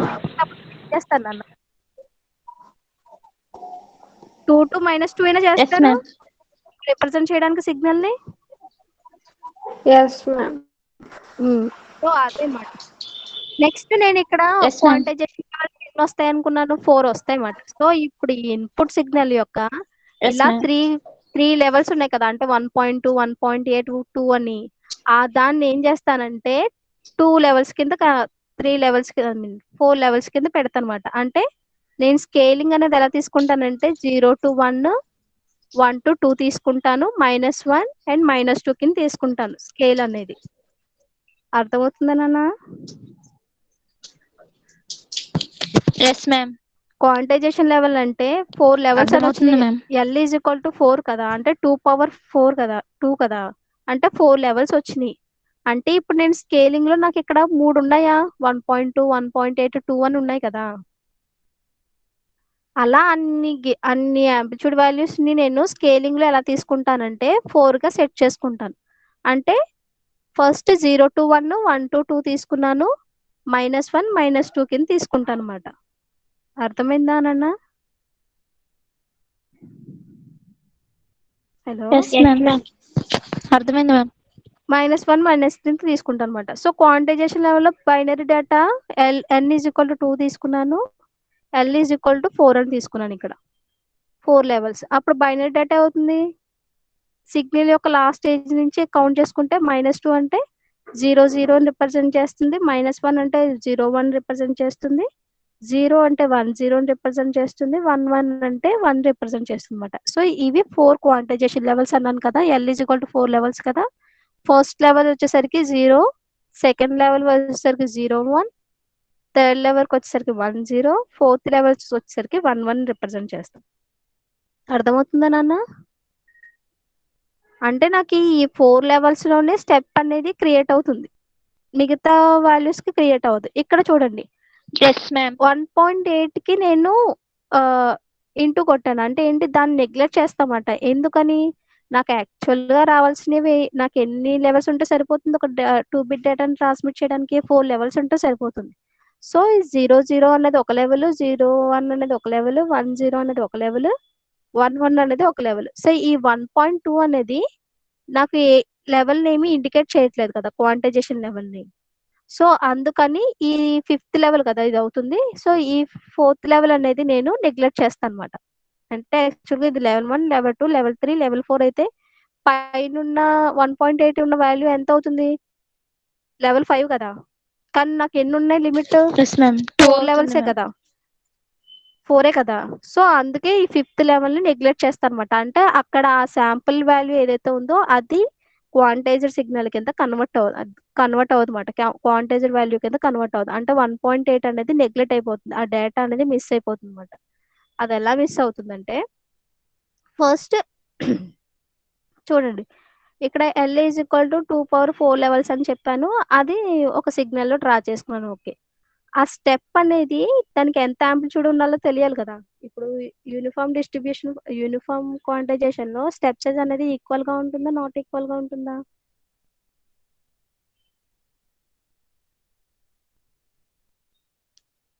చేస్తాను అన్న. 2 to -2 అయినా
Yes,
చేస్తారు.
ma'am.
రిప్రజెంట్ చేయడానికి సిగ్నల్ ని?
Yes ma'am.
సో అదే మాట. నెక్స్ట్ నేను ఇక్కడ
Yes, ma'am.
క్వాంటైజేషన్ ఎన్ని వస్తాయి అనుకున్నాను? 4 వస్తాయి మాట. సో ఇప్పుడు ఈ ఇన్పుట్ సిగ్నల్ యొక్క
Yes,
ఇలా
ma'am.
త్రీ లెవెల్స్ ఉన్నాయి కదా, అంటే 1.2 1.8 2 అని. దాన్ని ఏం చేస్తానంటే 2 లెవెల్స్ కింద 3 లెవెల్స్ 4 లెవెల్స్ కింద పెడతాను అనమాట. అంటే నేను స్కేలింగ్ అనేది ఎలా తీసుకుంటానంటే 0 to 1 1 to 2 తీసుకుంటాను, -1 అండ్ -2 కింద తీసుకుంటాను స్కేల్ అనేది. అర్థమవుతుందా నాన్న?
Yes, ma'am.
క్వాంటైజేషన్ లెవెల్ అంటే 4 లెవెల్స్ అని
అర్థమవుతుంది,
వచ్చినాయి.
ma'am.
L is equal to 4 కదా, అంటే 2 power 4 కదా, 2 కదా, అంటే 4 లెవెల్స్ వచ్చినాయి. అంటే ఇప్పుడు నేను స్కేలింగ్ లో నాకు ఇక్కడ 3 ఉన్నాయా? 1.2 1.8 2 అని ఉన్నాయి కదా. అలా అన్ని యాంప్లిట్యూడ్ వాల్యూస్ ని నేను స్కేలింగ్ లో ఎలా తీసుకుంటానంటే 4 గా సెట్ చేసుకుంటాను. అంటే ఫస్ట్ 0 to 1 1 to 2 తీసుకున్నాను, -1 -2 కింద తీసుకుంటాను అనమాట. అర్థమైందా నాన్న? హలో.
Yes, ma'am. అర్థమైంది మ్యామ్.
-1 -3 తీసుకుంటాను అనమాట. సో క్వాంటైజేషన్ లెవెల్లో binary data n is equal to 2 తీసుకున్నాను, L ఈజ్ ఈక్వల్ టు 4 అని తీసుకున్నాను. ఇక్కడ 4 లెవెల్స్. అప్పుడు బైనరీ డేటా అవుతుంది సిగ్నల్ యొక్క లాస్ట్ స్టేజ్ నుంచి కౌంట్ చేసుకుంటే -2 అంటే 0 0 అని రిప్రజెంట్ చేస్తుంది, -1 అంటే 0 1 రిప్రజెంట్ చేస్తుంది, 0 అంటే 1 0 అని రిప్రజెంట్ చేస్తుంది, 1 1 అంటే 1 రిప్రజెంట్ చేస్తుంది అనమాట. సో ఇవి 4 క్వాంటైజేషన్ లెవెల్స్ అన్నాను కదా. L is equal to 4 levels కదా. ఫస్ట్ లెవెల్ వచ్చేసరికి 0, సెకండ్ లెవెల్ వచ్చేసరికి 0 1, థర్డ్ లెవెల్కి వచ్చేసరికి 1 0, ఫోర్త్ లెవెల్స్ వచ్చేసరికి 1 1 రిప్రజెంట్ చేస్తాం. అర్థమవుతుందా నాన్న? అంటే నాకు ఈ 4 లెవెల్స్ లోనే స్టెప్ అనేది క్రియేట్ అవుతుంది, మిగతా వాల్యూస్ కి క్రియేట్ అవ్వదు. ఇక్కడ చూడండి,
Yes, ma'am.
1.8 కి నేను ఇంటూ కొట్టాను. అంటే ఏంటి, దాన్ని నెగ్లెక్ట్ చేస్తామట. ఎందుకని? నాకు యాక్చువల్ గా రావాల్సినవి నాకు ఎన్ని లెవెల్స్ ఉంటే సరిపోతుంది? ఒక 2 బిట్ డేటాను ట్రాన్స్మిట్ చేయడానికి 4 లెవెల్స్ ఉంటే సరిపోతుంది. సో ఈ 0 0 అనేది ఒక లెవెల్, 0 1 అనేది ఒక లెవెల్, 1 0 అనేది ఒక లెవెల్, 1 1 అనేది ఒక లెవెల్. సో ఈ 1.2 అనేది నాకు ఏ లెవెల్ ఏమి ఇండికేట్ చేయట్లేదు కదా, క్వాంటైజేషన్ లెవెల్ ని. సో అందుకని ఈ 5th లెవెల్ కదా ఇది అవుతుంది. సో ఈ 4th లెవెల్ అనేది నేను నెగ్లెక్ట్ చేస్తాను అనమాట. అంటే యాక్చువల్గా ఇది లెవెల్ 1 లెవెల్ 2 లెవెల్ 3 లెవెల్ 4 అయితే పైన 1.8 ఉన్న వాల్యూ ఎంత అవుతుంది? లెవెల్ 5 కదా. కానీ నాకు ఎన్ని ఉన్నాయి లిమిట్?
Yes, ma'am. 2
4
అవుతుంది,
లెవెల్సే
ma'am.
కదా, 4 కదా. సో అందుకే ఈ 5th లెవెల్ ని నెగ్లెక్ట్ చేస్తాను అనమాట. అంటే అక్కడ ఆ శాంపుల్ వాల్యూ ఏదైతే ఉందో అది క్వాంటైజర్ సిగ్నల్ కింద కన్వర్ట్ అవుతుంది అనమాట. క్వాంటైజర్ వాల్యూ కింద కన్వర్ట్ అవుతుంది. అంటే 1.8 అనేది నెగ్లెక్ట్ అయిపోతుంది, ఆ డేటా అనేది మిస్ అయిపోతుంది అనమాట. అది ఎలా మిస్ అవుతుందంటే ఫస్ట్ చూడండి, ఇక్కడ L is equal to 2 power 4 levels అని చెప్పాను. అది ఒక సిగ్నల్ లో డ్రా చేసుకున్నాను. ఓకే, ఆ స్టెప్ అనేది దానికి ఎంత యాంప్లిట్యూడ్ ఉండాలో తెలియాలి కదా. ఇప్పుడు యూనిఫామ్ డిస్ట్రిబ్యూషన్, యూనిఫామ్ క్వాంటైజేషన్ లో స్టెప్ సైజ్ అనేది ఈక్వల్ గా ఉంటుందా, నాట్ ఈక్వల్ గా ఉంటుందా?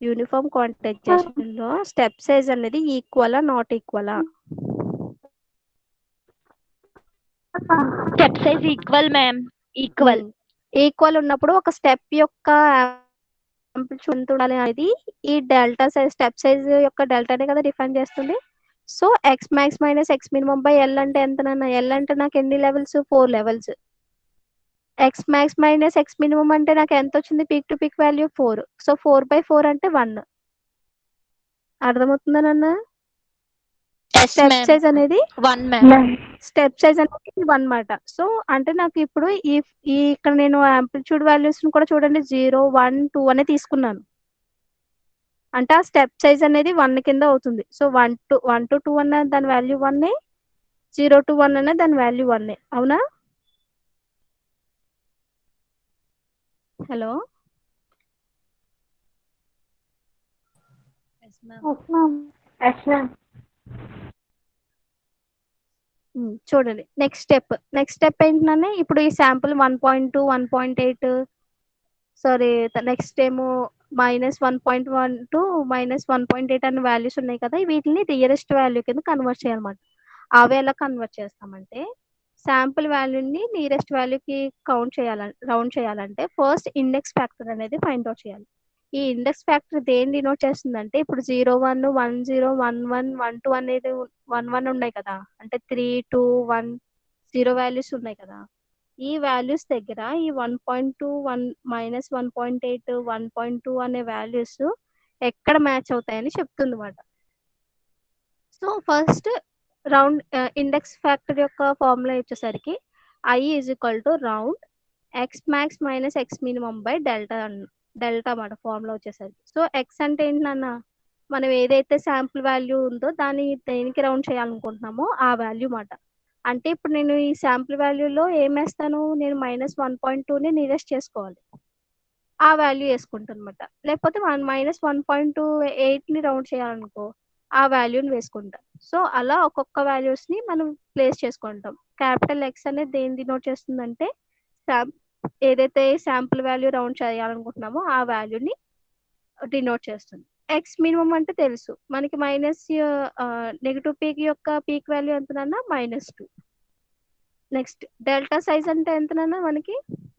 యూనిఫామ్ క్వాంటైజేషన్ లో స్టెప్ సైజ్ అనేది ఈక్వలా నాట్ ఈక్వలా?
Step size equal, ma'am. Equal.
Equal ఉన్నప్పుడు ఒక స్టెప్ యొక్క యాంప్లిట్యూడ్ ఎంత ఉండాలి అనేది ఈ డెల్టా సైజ్, స్టెప్ సైజ్ యొక్క డెల్టానే కదా డిఫైన్ చేస్తుంది. So X max minus X minimum by L అంటే ఎంత నాన్న? ఎల్ అంటే నాకు ఎన్ని levels? 4 levels. X max minus X minimum అంటే నాకు ఎంత వచ్చింది? Peak to peak value 4. So 4/4 అంటే 1. అర్థమవుతుందా నాన్న?
Yes,
step
ma'am.
సైజ్ అనేది
1, ma'am.
స్టెప్ సైజ్ అనేది 1 అన్నమాట. సో అంటే నాకు ఇప్పుడు ఈ ఇక్కడ నేను యాంప్లిట్యూడ్ వాల్యూస్ కూడా చూడండి, 0 1 2 అనే తీసుకున్నాను. అంటే ఆ స్టెప్ సైజ్ అనేది 1 కింద అవుతుంది. సో 1 to 2 అన్న దాని వాల్యూ 1, 0 to 1 అన్న దాని వాల్యూ 1. అవునా? Hello.
Yes ma'am. Yes ma'am.
చూడండి, నెక్స్ట్ స్టెప్ ఏంటంటే ఇప్పుడు ఈ శాంపుల్ 1.2 1.8 సారీ నెక్స్ట్ ఏమో -1.1 to -1.8 అనే వాల్యూస్ ఉన్నాయి కదా, వీటిని రియరెస్ట్ వాల్యూ కింద కన్వర్ట్ చేయాలన్నమాట. అవి ఎలా కన్వర్ట్ చేస్తామంటే శాంపుల్ వాల్యూని నియరెస్ట్ వాల్యూకి రౌండ్ చేయాలంటే ఫస్ట్ ఇండెక్స్ ఫ్యాక్టర్ అనేది ఫైండ్ అవుట్ చేయాలి. ఈ ఇండెక్స్ ఫ్యాక్టర్ దేని డినోట్ చేస్తుందంటే ఇప్పుడు 01, 10, 11, 12 అనేది 11 ఉన్నాయి కదా, అంటే 3, 2, 1, 0 వాల్యూస్ ఉన్నాయి కదా. ఈ వాల్యూస్ దగ్గర ఈ 1.2, 1-1.8, 1.2 అనే వాల్యూస్ ఎక్కడ మ్యాచ్ అవుతాయని చెప్తుంది అన్నమాట. So first round index factor యొక్క ఫార్ములా వచ్చేసరికి I is equal to round X max minus X minimum by delta అన్నమాట ఫార్ములా వచ్చేసరికి. సో ఎక్స్ అంటే ఏంటి నాన్న, మనం ఏదైతే శాంపుల్ వాల్యూ ఉందో దాన్ని దేనికి రౌండ్ చేయాలనుకుంటున్నామో ఆ వాల్యూ మాట. అంటే ఇప్పుడు నేను ఈ శాంపుల్ వాల్యూలో ఏం వేస్తాను, నేను -1.2ని నియరెస్ట్ చేసుకోవాలి, ఆ వాల్యూ వేసుకుంటాను అనమాట. లేకపోతే -1.28ని రౌండ్ చేయాలనుకో ఆ వాల్యూని వేసుకుంటాం. సో అలా ఒక్కొక్క వాల్యూస్ని మనం ప్లేస్ చేసుకుంటాం. క్యాపిటల్ ఎక్స్ అనేది దేని డినోట్ చేస్తుందంటే ఏదైతే శాంపుల్ వాల్యూ రౌండ్ చేయాలనుకుంటున్నామో ఆ వాల్యూని డినోట్ చేస్తుంది. ఎక్స్ మినిమం అంటే తెలుసు మనకి, నెగిటివ్ పీక్ యొక్క పీక్ వాల్యూ ఎంతనన్నా -2. నెక్స్ట్ డెల్టా సైజ్ అంటే ఎంతనన్నా మనకి,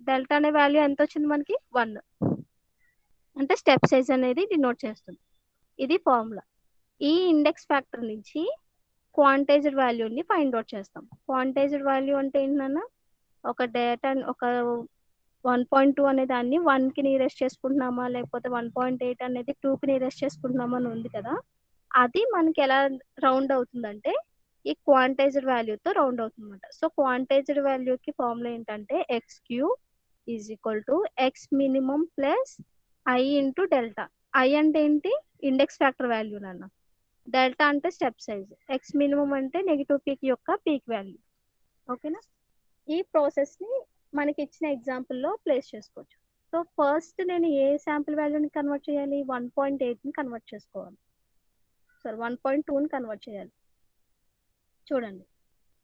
డెల్టా అనే వాల్యూ ఎంత వచ్చింది మనకి 1, అంటే స్టెప్ సైజ్ అనేది డినోట్ చేస్తుంది. ఇది ఫార్ములా. ఈ ఇండెక్స్ ఫ్యాక్టర్ నుంచి క్వాంటైజ్డ్ వాల్యూని ఫైండ్ అవుట్ చేస్తాం. క్వాంటైజ్డ్ వాల్యూ అంటే ఏంటన్నా, ఒక డేటా ఒక 1.2 అనే దాన్ని 1కి నియరెస్ట్ చేసుకుంటున్నామా లేకపోతే 1.8 అనేది 2కి నియరెస్ట్ చేసుకుంటున్నామా అని ఉంది కదా, అది మనకి ఎలా రౌండ్ అవుతుందంటే ఈ క్వాంటైజ్డ్ వాల్యూతో రౌండ్ అవుతుంది అనమాట. సో క్వాంటైజ్డ్ వాల్యూకి ఫార్ములా ఏంటంటే XQ is equal to X minimum plus I into delta. I అంటే ఏంటి, ఇండెక్స్ ఫ్యాక్టర్ వాల్యూ నాన్న. డెల్టా అంటే స్టెప్ సైజ్, ఎక్స్ మినిమం అంటే నెగిటివ్ పీక్ యొక్క పీక్ వాల్యూ. ఓకేనా, ఈ ప్రాసెస్ని మనకి ఇచ్చిన ఎగ్జాంపుల్లో ప్లేస్ చేసుకోవచ్చు. సో ఫస్ట్ నేను ఏ శాంపుల్ వాల్యూని కన్వర్ట్ చేయాలి, 1.8ని కన్వర్ట్ చేసుకోవాలి, సారీ 1.2ని కన్వర్ట్ చేయాలి. చూడండి,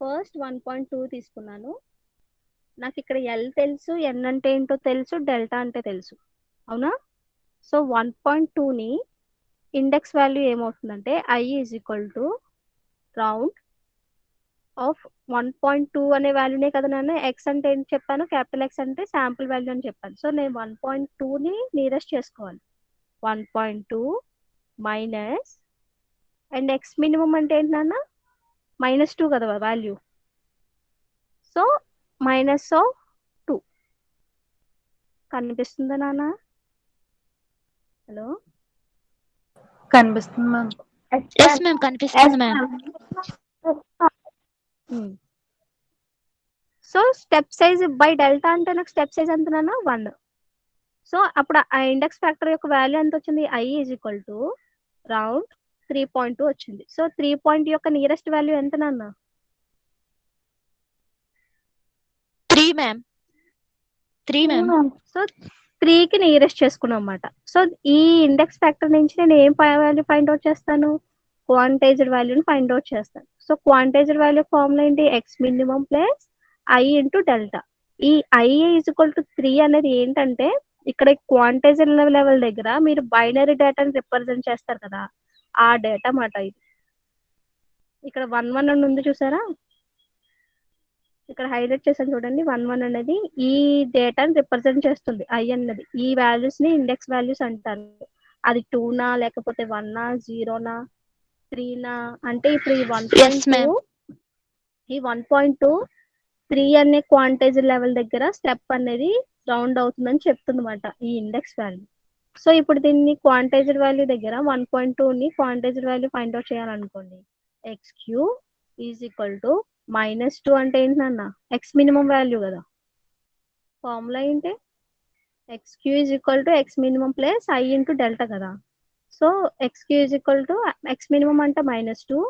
ఫస్ట్ 1.2 తీసుకున్నాను, నాకు ఇక్కడ ఎల్ తెలుసు, ఎన్ అంటే ఏంటో తెలుసు, డెల్టా అంటే తెలుసు, అవునా. సో 1.2ని ఇండెక్స్ వాల్యూ ఏమవుతుందంటే I is equal to round of 1.2 అనే వాల్యూనే కదా నేను ఎక్స్ అంటే ఏంటి చెప్పాను, క్యాపిటల్ ఎక్స్ అంటే శాంపుల్ వాల్యూ అని చెప్పాను. సో నేను 1.2ని నియరెస్ట్ చేసుకోవాలి, 1.2 మైనస్, అండ్ ఎక్స్ మినిమం అంటే ఏంటి నాన్న, -2 కదా వాల్యూ. సో -2 కనిపిస్తుందా నాన్న? హలో,
కనిపిస్తుంది మ్యామ్.
ఎస్ మ్యామ్, కనిపిస్తుంది ma'am.
So step size by delta అంటే నాకు స్టెప్ సైజ్ ఎంత నాన్న 1. సో అప్పుడు ఆ ఇండెక్స్ ఫ్యాక్టర్ యొక్క వాల్యూ ఎంత వచ్చింది, I is equal to round 3.2 వచ్చింది. సో 3 యొక్క నియరెస్ట్ వాల్యూ ఎంత నాన్న,
3 మ్యామ్. 3 మ్యామ్.
సో 3కి నియరెస్ట్ చేసుకున్నాం అన్నమాట. సో ఈ ఇండెక్స్ ఫ్యాక్టర్ నుంచి నేను ఏం వాల్యూ ఫైండ్ అవుట్ చేస్తాను, క్వాంటైజ్డ్ వాల్యూని ఫైండ్ అవుట్ చేస్తాను. సో క్వాంటైజ్డ్ వాల్యూ ఫార్ములా ఏంటి, X minimum plus I into delta. ఈ I ఈజ్ ఈక్వల్ టు 3 అనేది ఏంటంటే, ఇక్కడ క్వాంటైజ్డ్ లెవెల్ దగ్గర మీరు బైనరీ డేటాని రిప్రజెంట్ చేస్తారు కదా, ఆ డేటా మాట ఇది. ఇక్కడ 11 అని ఉంది చూసారా, ఇక్కడ హైలైట్ చేసాను చూడండి, 11 అనేది ఈ డేటాని రిప్రజెంట్ చేస్తుంది. I అన్నది ఈ వాల్యూస్ ని ఇండెక్స్ వాల్యూస్ అంటారు. అది 2నా లేకపోతే 1నా 0నా 3నా, అంటే ఇప్పుడు ఈ 1.2 3 అనే క్వాంటైజ్ లెవెల్ దగ్గర స్టెప్ అనేది రౌండ్ అవుతుందని చెప్తుంది అనమాట ఈ ఇండెక్స్ వాల్యూ. సో ఇప్పుడు దీన్ని క్వాంటైజ్డ్ వాల్యూ దగ్గర 1.2ని క్వాంటైజ్డ్ వాల్యూ ఫైండ్ అవుట్ చేయాలనుకోండి, XQ ఈజ్ ఈక్వల్ టు -2 అంటే ఏంటన్నా, ఎక్స్ మినిమం వాల్యూ కదా. ఫార్ములా ఏంటి, XQ is equal to X minimum plus I into delta కదా. So XQ is equal to X minimum అంటే -2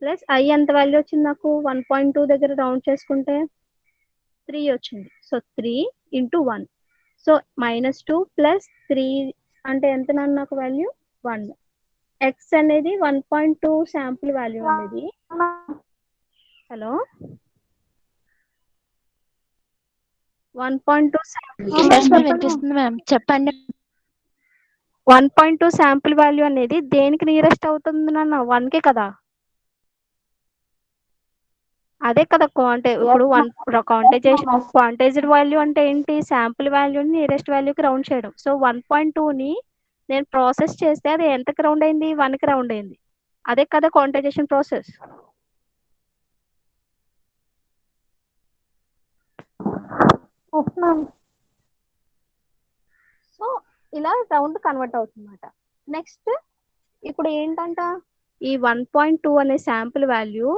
plus I ఎంత value వచ్చింది నాకు, 1.2 దగ్గర రౌండ్ చేసుకుంటే 3 వచ్చింది. సో 3 ఇంటూ 1, సో -2 ప్లస్ 3 అంటే ఎంత నాకు వాల్యూ 1. ఎక్స్ అనేది 1.2 శాంపుల్ వాల్యూ అనేది. హలో, 1.2
ఎస్ మ్యామ్, వినిపిస్తుంది మ్యామ్, చెప్పండి.
1.2 శాంపుల్ వాల్యూ అనేది దేనికి నియరెస్ట్ అవుతుంది నాన్న, 1కే కదా. అదే కదా ఇప్పుడు క్వాంటైజ్డ్ వాల్యూ అంటే ఏంటి, శాంపుల్ వాల్యూని నియరెస్ట్ వాల్యూకి రౌండ్ చేయడం. సో 1.2ని నేను ప్రాసెస్ చేస్తే అది ఎంతకి రౌండ్ అయింది, 1కి రౌండ్ అయింది. అదే కదా క్వాంటైజేషన్ ప్రాసెస్. సో ఇలా రౌండ్ కన్వర్ట్ అవుతుందన్నమాట. నెక్స్ట్ ఇప్పుడు ఏంటంట, ఈ 1.2 అనే శాంపుల్ వాల్యూ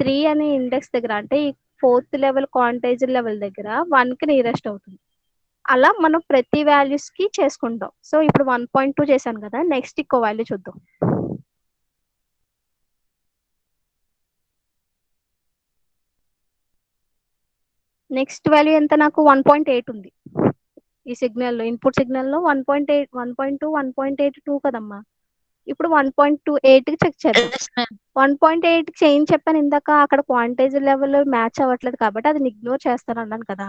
3 అనే ఇండెక్స్ దగ్గర, అంటే ఈ 4th లెవెల్ క్వాంటైజ్ లెవెల్ దగ్గర 1కి నియరెస్ట్ అవుతుంది. అలా మనం ప్రతి వాల్యూస్ కి చేసుకుంటాం. సో ఇప్పుడు 1.2 చేశాను కదా, నెక్స్ట్ ఇంకో వాల్యూ చూద్దాం. నెక్స్ట్ వాల్యూ ఎంత, నాకు 1.8 ఉంది. ఈ సిగ్నల్ ఇన్పుట్ సిగ్నల్లో 1.8, 1.2, 1.8, 2 కదమ్మా. ఇప్పుడు 1.28 కి చెక్ చేద్దాం. 1.8 కి ఏం చెప్పాను ఇందాక, అక్కడ క్వాంటైజ్ లెవెల్ మ్యాచ్ అవ్వట్లేదు కాబట్టి అది ఇగ్నోర్ చేస్తాను అన్నాను కదా.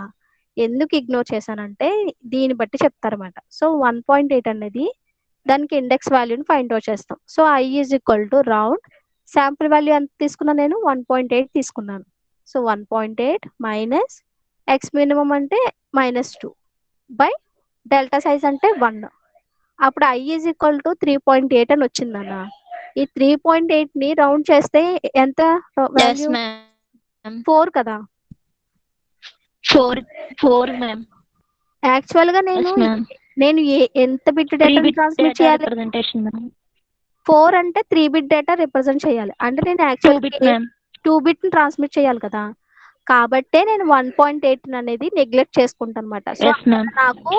ఎందుకు ఇగ్నోర్ చేశానంటే దీన్ని బట్టి చెప్తారన్నమాట. సో 1.8 అనేది దానికి ఇండెక్స్ వాల్యూని ఫైండ్ అవుట్ చేస్తాం. So I is equal to round, sample value ఎంత తీసుకున్నాను నేను, 1.8 తీసుకున్నాను. సో 1.8 మైనస్ ఎక్స్ మినిమం అంటే -2 బై డెల్టా సైజ్ అంటే 1. అప్పుడు I ఈజ్ ఈక్వల్ టు 3.8 అని వచ్చిందన్న. ఈ 3.8 ని రౌండ్ చేస్తే ఎంత వాల్యూ, 4 కదా.
4 మ్యామ్.
యాక్చువల్ గా నేను ఎంత బిట్ డేటా ట్రాన్స్మిట్ చేయాలి,
రిప్రజెంటేషన్ మ్యామ్.
4 అంటే 3 బిట్ డేటా రిప్రజెంట్ చేయాలి. అంటే నేను
2
యాక్చువల్
బిట్ మ్యామ్.
2 బిట్ ని ట్రాన్స్మిట్ చేయాలి కదా. కాబట్టే నేను 1.8 అనేది నెగ్లెక్ట్ చేసుకుంటాను అనమాట. So
Yes, ma'am.
నాకు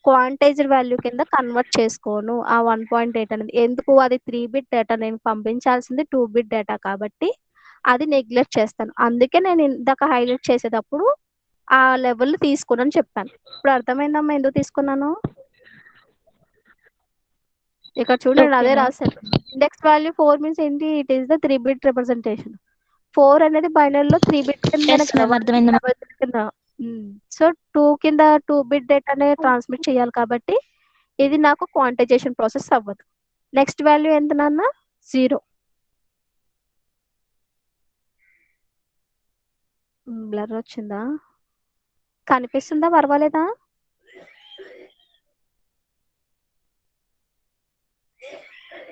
క్వాంటైజ్డ్ వాల్యూ కింద కన్వర్ట్ చేసుకోను ఆ 1.8 అనేది. ఎందుకు, అది 3 బిట్ డేటా, నేను పంపించాల్సింది 2 బిట్ డేటా కాబట్టి అది నెగ్లెక్ట్ చేస్తాను. అందుకే నేను ఇందాక హైలైట్ చేసేటప్పుడు ఆ లెవెల్ తీసుకుని చెప్పాను. ఇప్పుడు అర్థమైందమ్మా ఎందుకు తీసుకున్నాను. ఇక్కడ చూడండి,
Okay,
అదే
ma'am.
రాశాను. ఇండెక్స్ వాల్యూ 4 మీన్స్ ఏంటి, it is the 3 bit representation. 4 అనేది బైనరీలో 3 బిట్ కింద
Yes, ma'am. అర్థమైంది ma'am.
కింద. సో 2 కింద 2 బిట్ డేటానే ట్రాన్స్మిట్ చేయాలి కాబట్టి ఇది నాకు క్వాంటైజేషన్ ప్రాసెస్ అవ్వదు. నెక్స్ట్ వాల్యూ ఎంత నాన్న, 0. బ్లర్ వచ్చిందా, కనిపిస్తుందా, పర్వాలేదా.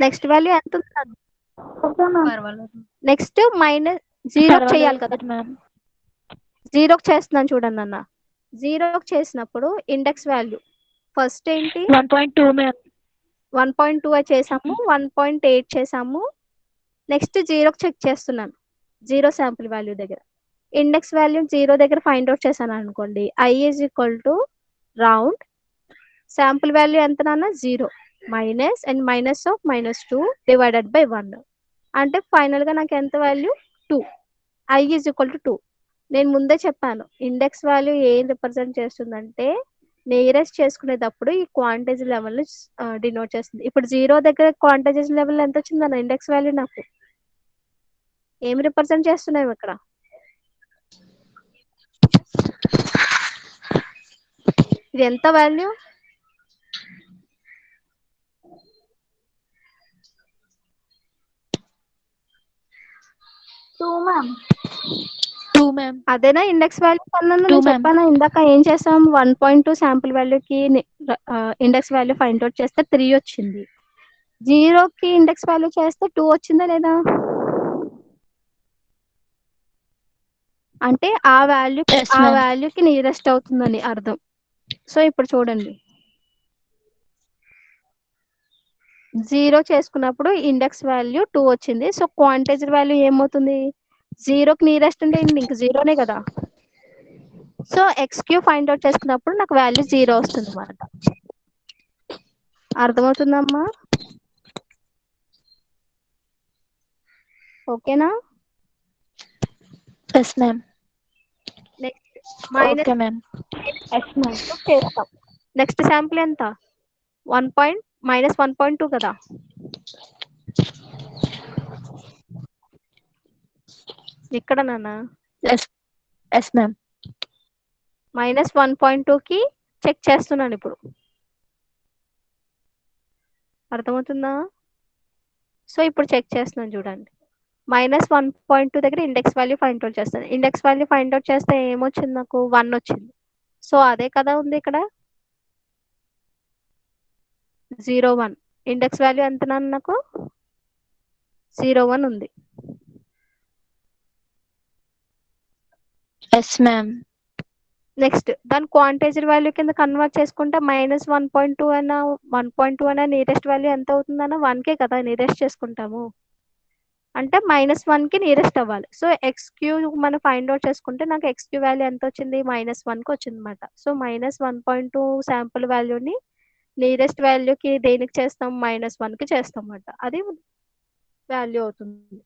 నెక్స్ట్ వాల్యూ ఎంత ఉంది, నెక్స్ట్ -0 చేయాలి కదా.
పర్వాలేదు ma'am.
0కి చేస్తున్నాను చూడండి అన్న. 0కి చేసినప్పుడు ఇండెక్స్ వాల్యూ ఫస్ట్ ఏంటి,
1.2 ma'am.
1.2 చేసాము, 1.8 చేసాము. నెక్స్ట్ 0కి చెక్ చేస్తున్నాను, 0 శాంపుల్ వాల్యూ దగ్గర. ఇండెక్స్ వాల్యూ 0 దగ్గర ఫైండ్ అవుట్ చేశాను అనుకోండి. I is equal to round, sample value ఎంత నాన్న, 0 minus and minus of -2 divided by 1. అంటే ఫైనల్ గా నాకు ఎంత value, 2. I is equal to 2. నేను ముందే చెప్పాను ఇండెక్స్ వాల్యూ ఏం రిప్రజెంట్ చేస్తుందంటే నియరెస్ట్ చేసుకునేటప్పుడు ఈ క్వాంటైజ్ లెవెల్ డినోట్ చేస్తుంది. ఇప్పుడు 0 దగ్గర క్వాంటైజేషన్ లెవెల్ ఎంత వచ్చిందన్న ఇండెక్స్ వాల్యూ నాకు ఏం రిప్రజెంట్ చేస్తున్నాయి ఇక్కడ, ఇది ఎంత వాల్యూ,
Two, ma'am.
అదేనా ఇండెక్స్ వాల్యూ అన్నాను.
2,
నేను
ma'am.
చెప్పాను ఇందాక ఏం చేసాం, 1.2 శాంపుల్ వాల్యూకి ఇండెక్స్ వాల్యూ ఫైండ్ అవుట్ చేస్తే 3 వచ్చింది. 0కి ఇండెక్స్ వాల్యూ చేస్తే 2 వచ్చిందా లేదా, అంటే ఆ
Yes, ma'am.
వాల్యూకి నియరెస్ట్ అవుతుందని అర్థం. సో ఇప్పుడు చూడండి, 0 చేసుకున్నప్పుడు ఇండెక్స్ వాల్యూ 2 వచ్చింది. సో క్వాంటైజ్డ్ వాల్యూ ఏమవుతుంది, 0కి నియరెస్ట్ అంటే ఇంక 0నే కదా. సో XQ ఫైండ్ అవుట్ చేసుకున్నప్పుడు నాకు వాల్యూ 0 వస్తుంది అన్నమాట. అర్థమవుతుందమ్మా, ఓకేనా.
Yes, ma'am.
Next
Okay, ma'am.
Yes, ma'am.
చేస్తాం. నెక్స్ట్ శాంపుల్ ఎంత, -1.2 కదా. ఇక్కడ నాన్న
Yes. Yes, ma'am.
-1.2కి చెక్ చేస్తున్నాను ఇప్పుడు, అర్థమవుతుందా. సో ఇప్పుడు చెక్ చేస్తున్నాను చూడండి, -1.2 దగ్గర ఇండెక్స్ వాల్యూ ఫైండ్ అవుట్ చేస్తాను. ఇండెక్స్ వాల్యూ ఫైండ్ అవుట్ చేస్తే ఏమొచ్చింది నాకు 1 వచ్చింది. సో అదే కదా ఉంది ఇక్కడ 0, 1. ఇండెక్స్ వాల్యూ ఎంత నాకు 0, 1 ఉంది.
Yes ma'am.
నెక్స్ట్ దాని క్వాంటైజర్ వాల్యూ కింద కన్వర్ట్ చేసుకుంటే -1.2 అయినా 1.2 అయినా నియరెస్ట్ వాల్యూ ఎంత అవుతుందన్నా 1కే కదా నియరెస్ట్ చేసుకుంటాము. అంటే -1కి నియరెస్ట్ అవ్వాలి. సో ఎక్స్క్యూ మనం ఫైండ్ అవుట్ చేసుకుంటే నాకు ఎక్స్క్యూ వాల్యూ ఎంత వచ్చింది -1కి వచ్చింది అనమాట. సో -1.2 శాంపుల్ వాల్యూని నియరెస్ట్ వాల్యూకి దేనికి చేస్తాం -1కి చేస్తాం అన్నమాట. అది వాల్యూ అవుతుంది.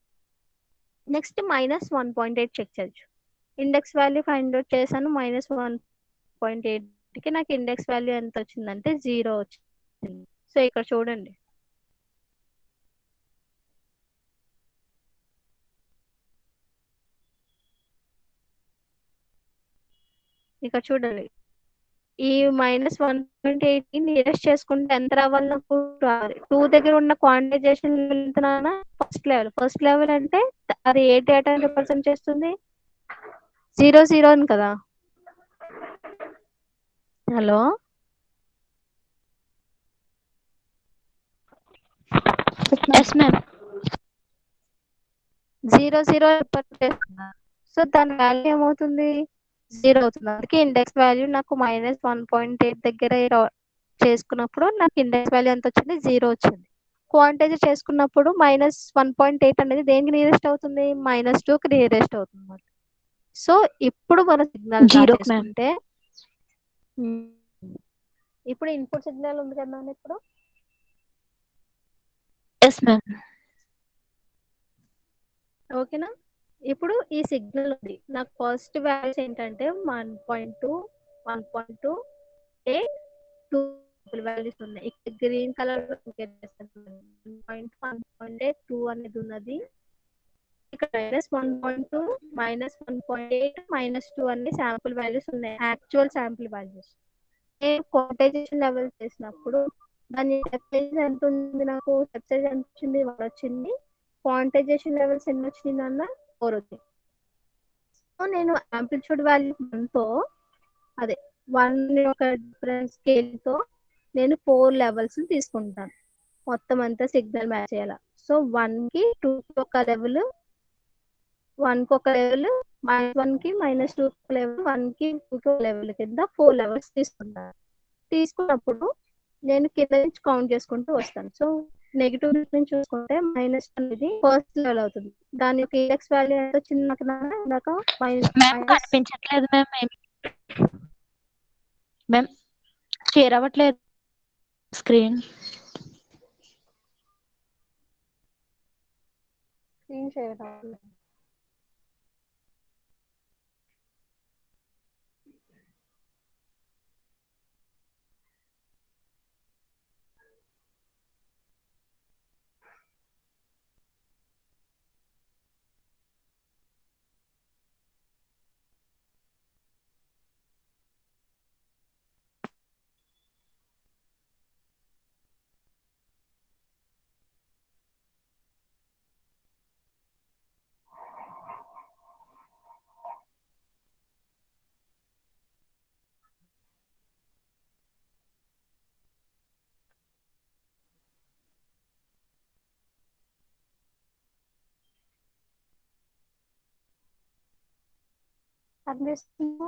నెక్స్ట్ -1.8 చెక్ చేయొచ్చు. ఇండెక్స్ వాల్యూ ఫైండ్ అవుట్ చేశాను -1.8కి నాకు ఇండెక్స్ వాల్యూ ఎంత వచ్చిందంటే 0 వచ్చింది. సో ఇక్కడ చూడండి ఇక్కడ చూడండి ఈ -1.8 నియరెస్ట్ చేసుకుంటే ఎంత రావాలి నాకు 2 దగ్గర ఉన్న క్వాంటైజేషన్ లెవెల్ ఎంత ఫస్ట్ లెవెల్ అంటే అది ఏ డేటా రిప్రజెంట్ చేస్తుంది 0, 0 అని కదా. Hello
yes ma'am.
0, 0 రిప్రజెంట్ చేస్తుందా. సో దాని వాల్యూ ఏమవుతుంది 0 అవుతుంది. అందుకే ఇండెక్స్ వాల్యూ నాకు -1.8 దగ్గర చేసుకున్నప్పుడు నాకు ఇండెక్స్ వాల్యూ ఎంత వచ్చింది 0 వచ్చింది. క్వాంటైజర్ చేసుకున్నప్పుడు -1.8 అనేది దేనికి నియరెస్ట్ అవుతుంది -2కి నియరెస్ట్ అవుతుంది అన్నమాట. సో ఇప్పుడు మన సిగ్నల్ డ్రా
0 మ్యామ్.
చేసుకుంటే ఇప్పుడు ఇన్పుట్ సిగ్నల్ ఉంది కదా ఇప్పుడు
ఎస్ మ్యామ్.
ఓకేనా. ఇప్పుడు ఈ సిగ్నల్ ఉంది నాకు ఫస్ట్ వాల్యూస్ ఏంటంటే 1.2 1.2 8 2 వాల్యూస్ ఉన్నాయి. ఇక్కడ గ్రీన్ కలర్ లో 1.8 2 అనేది ఉన్నది. ఇక్కడ -1.2 -1.8 -2 అన్ని శాంపుల్ వాల్యూస్ ఉన్నాయి. యాక్చువల్ శాంపుల్ వాల్యూస్ నేను క్వాంటైజేషన్ లెవెల్ చేసినప్పుడు దాని స్టెప్ సైజ్ ఎంత ఉంది నాకు స్టెప్ సైజ్ ఎంత వచ్చింది 1 వచ్చింది. క్వాంటైజేషన్ లెవెల్స్ ఎన్ని వచ్చింది అన్న 4 వచ్చింది. సో నేను యాంప్లిట్యూడ్ వాల్యూ 1తో అదే 1 యొక్క డిఫరెన్స్ స్కేల్ తో నేను 4 లెవెల్స్ తీసుకుంటాను. మొత్తం అంతా సిగ్నల్ మ్యాచ్ అయ్యేలా. సో 1కి 2కి ఒక లెవెల్ 1కి ఒక లెవెల్ -1కి -2కి ఒక లెవెల్ 1కి 2కి ఒక లెవెల్ కింద 4 లెవెల్స్ తీసుకుంటాను. తీసుకున్నప్పుడు నేను కింద నుంచి కౌంట్ చేసుకుంటూ వస్తాను. సో నెగిటివ్ నుంచి చూసుకుంటే -1 అనేది ఫస్ట్ లెవెల్ అవుతుంది. దాని యొక్క ఇండెక్స్ వాల్యూ ఎంత వచ్చింది నాకు
మ్యామ్ కనిపించట్లేదు మ్యామ్. మ్యామ్ షేర్ అవ్వట్లేదు స్క్రీన్.
స్క్రీన్ షేర్ అవ్వలేదు. అనిపిస్తుందా?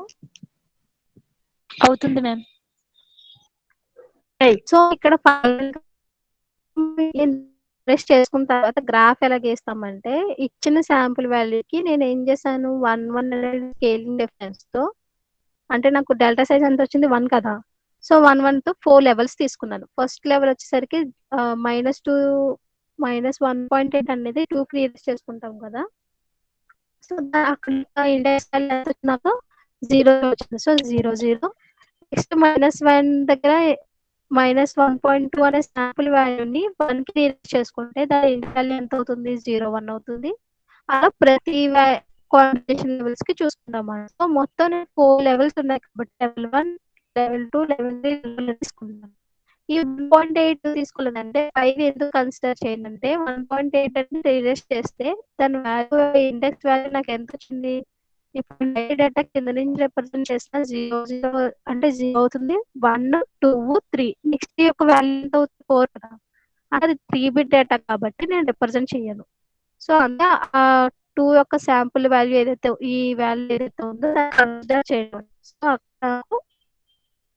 అవుతుంది మ్యామ్.
సో ఇక్కడ ప్రెస్ చేసుకున్న తర్వాత గ్రాఫ్ ఎలా గీస్తామంటే ఇచ్చిన శాంపుల్ వాల్యూకి నేను ఏం చేశాను 1 అనేది స్కేలింగ్ డిఫరెన్స్ తో అంటే నాకు డెల్టా సైజ్ ఎంత వచ్చింది 1 కదా. సో 1 తో 4 లెవెల్స్ తీసుకున్నాను. ఫస్ట్ లెవెల్ వచ్చేసరికి -2 -1.8 అనేది 2 క్రియేట్ చేసుకుంటాం కదా. సో అక్కడ ఇండెక్స్ వాల్యూ ఎంత వచ్చింది నాకు 0 వచ్చింది. సో 0, 0. నెక్స్ట్ -1 దగ్గర -1.2 అనే శాంపుల్ వాల్యూని 1కి రీడ్ చేసుకుంటే దాని వాల్యూ ఎంత అవుతుంది 0, 1 అవుతుంది. అలా ప్రతి క్వాంటిటేషన్ లెవెల్స్ కి చూసుకుంటాం. సో మొత్తం 4 లెవెల్స్ ఉన్నాయి కాబట్టి లెవెల్ 1 లెవెల్ 2 లెవెల్ 3 లెవెల్ తీసుకుంటాం. ఈ 1.8 తీసుకోలేదంటే 5 ఎందుకు కన్సిడర్ చేయండి 1.8 అంటే రీరెస్ట్ చేస్తే దాని వాల్యూ ఇండెక్స్ వాల్యూ నాకు ఎంత వచ్చింది ఇప్పుడు డేటా కింద నుంచి రిప్రజెంట్ చేసిన 0 అంటే 0 అవుతుంది 1 2 3 నెక్స్ట్ యొక్క వాల్యూ ఎంత అవుతుంది 4 కదా అది 3 బిట్ డేటా కాబట్టి నేను రిప్రజెంట్ చేయను సో అంతా ఆ 2 యొక్క శాంపుల్ వాల్యూ ఏదైతే ఈ వాల్యూ ఏదైతే ఉందో దాన్ని కన్సిడర్ చేయడం సో అక్కడ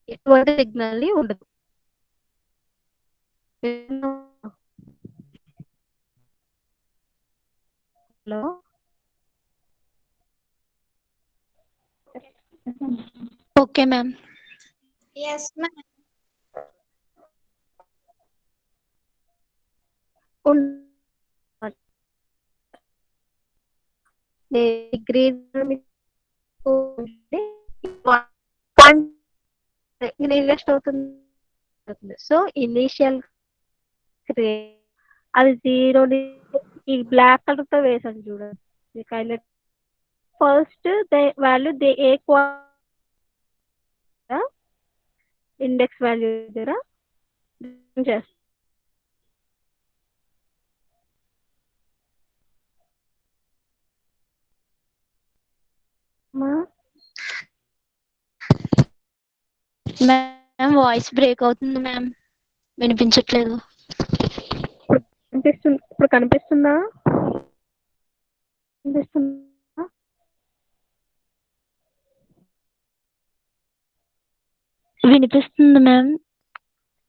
ఎటువంటి సిగ్నల్ ఉండదు hello
okay ma'am.
Yes, ma'am.
Green invest అవుతుంది సో ఇనీషియల్ అది 0 ఈ బ్లాక్ కలర్ తో వేసాను చూడండి ఫస్ట్ వాల్యూ ఏ ఇండెక్స్ వాల్యూ దగ్గర చేస్తాం
మ్యామ్ వాయిస్ బ్రేక్ అవుతుంది మ్యామ్, వినిపించట్లేదు.
ఇప్పుడు కనిపిస్తుందా కనిపిస్తుందా
వినిపిస్తుంది మ్యామ్,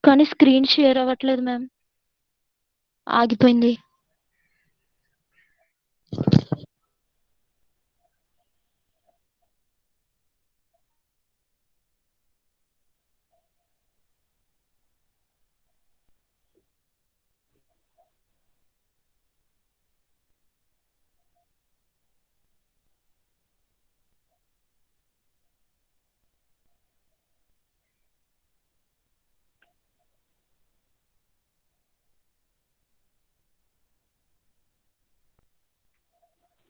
కానీ స్క్రీన్ షేర్ అవ్వట్లేదు మ్యామ్, ఆగిపోయింది.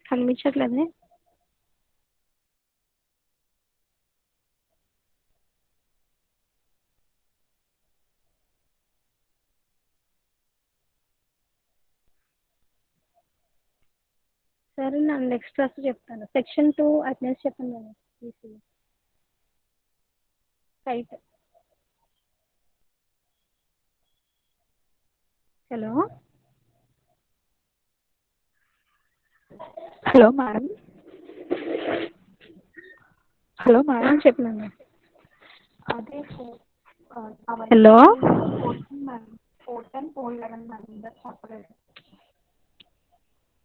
కనిపించట్లేదే సరే నేను నెక్స్ట్ క్లాస్ చెప్తాను సెక్షన్ 2 అటెండెన్స్ చెప్పండి right hello
hello madam. Hello madam.
చెప్పండి
అదే
హలో
410 411 మేడం చెప్పలేదు.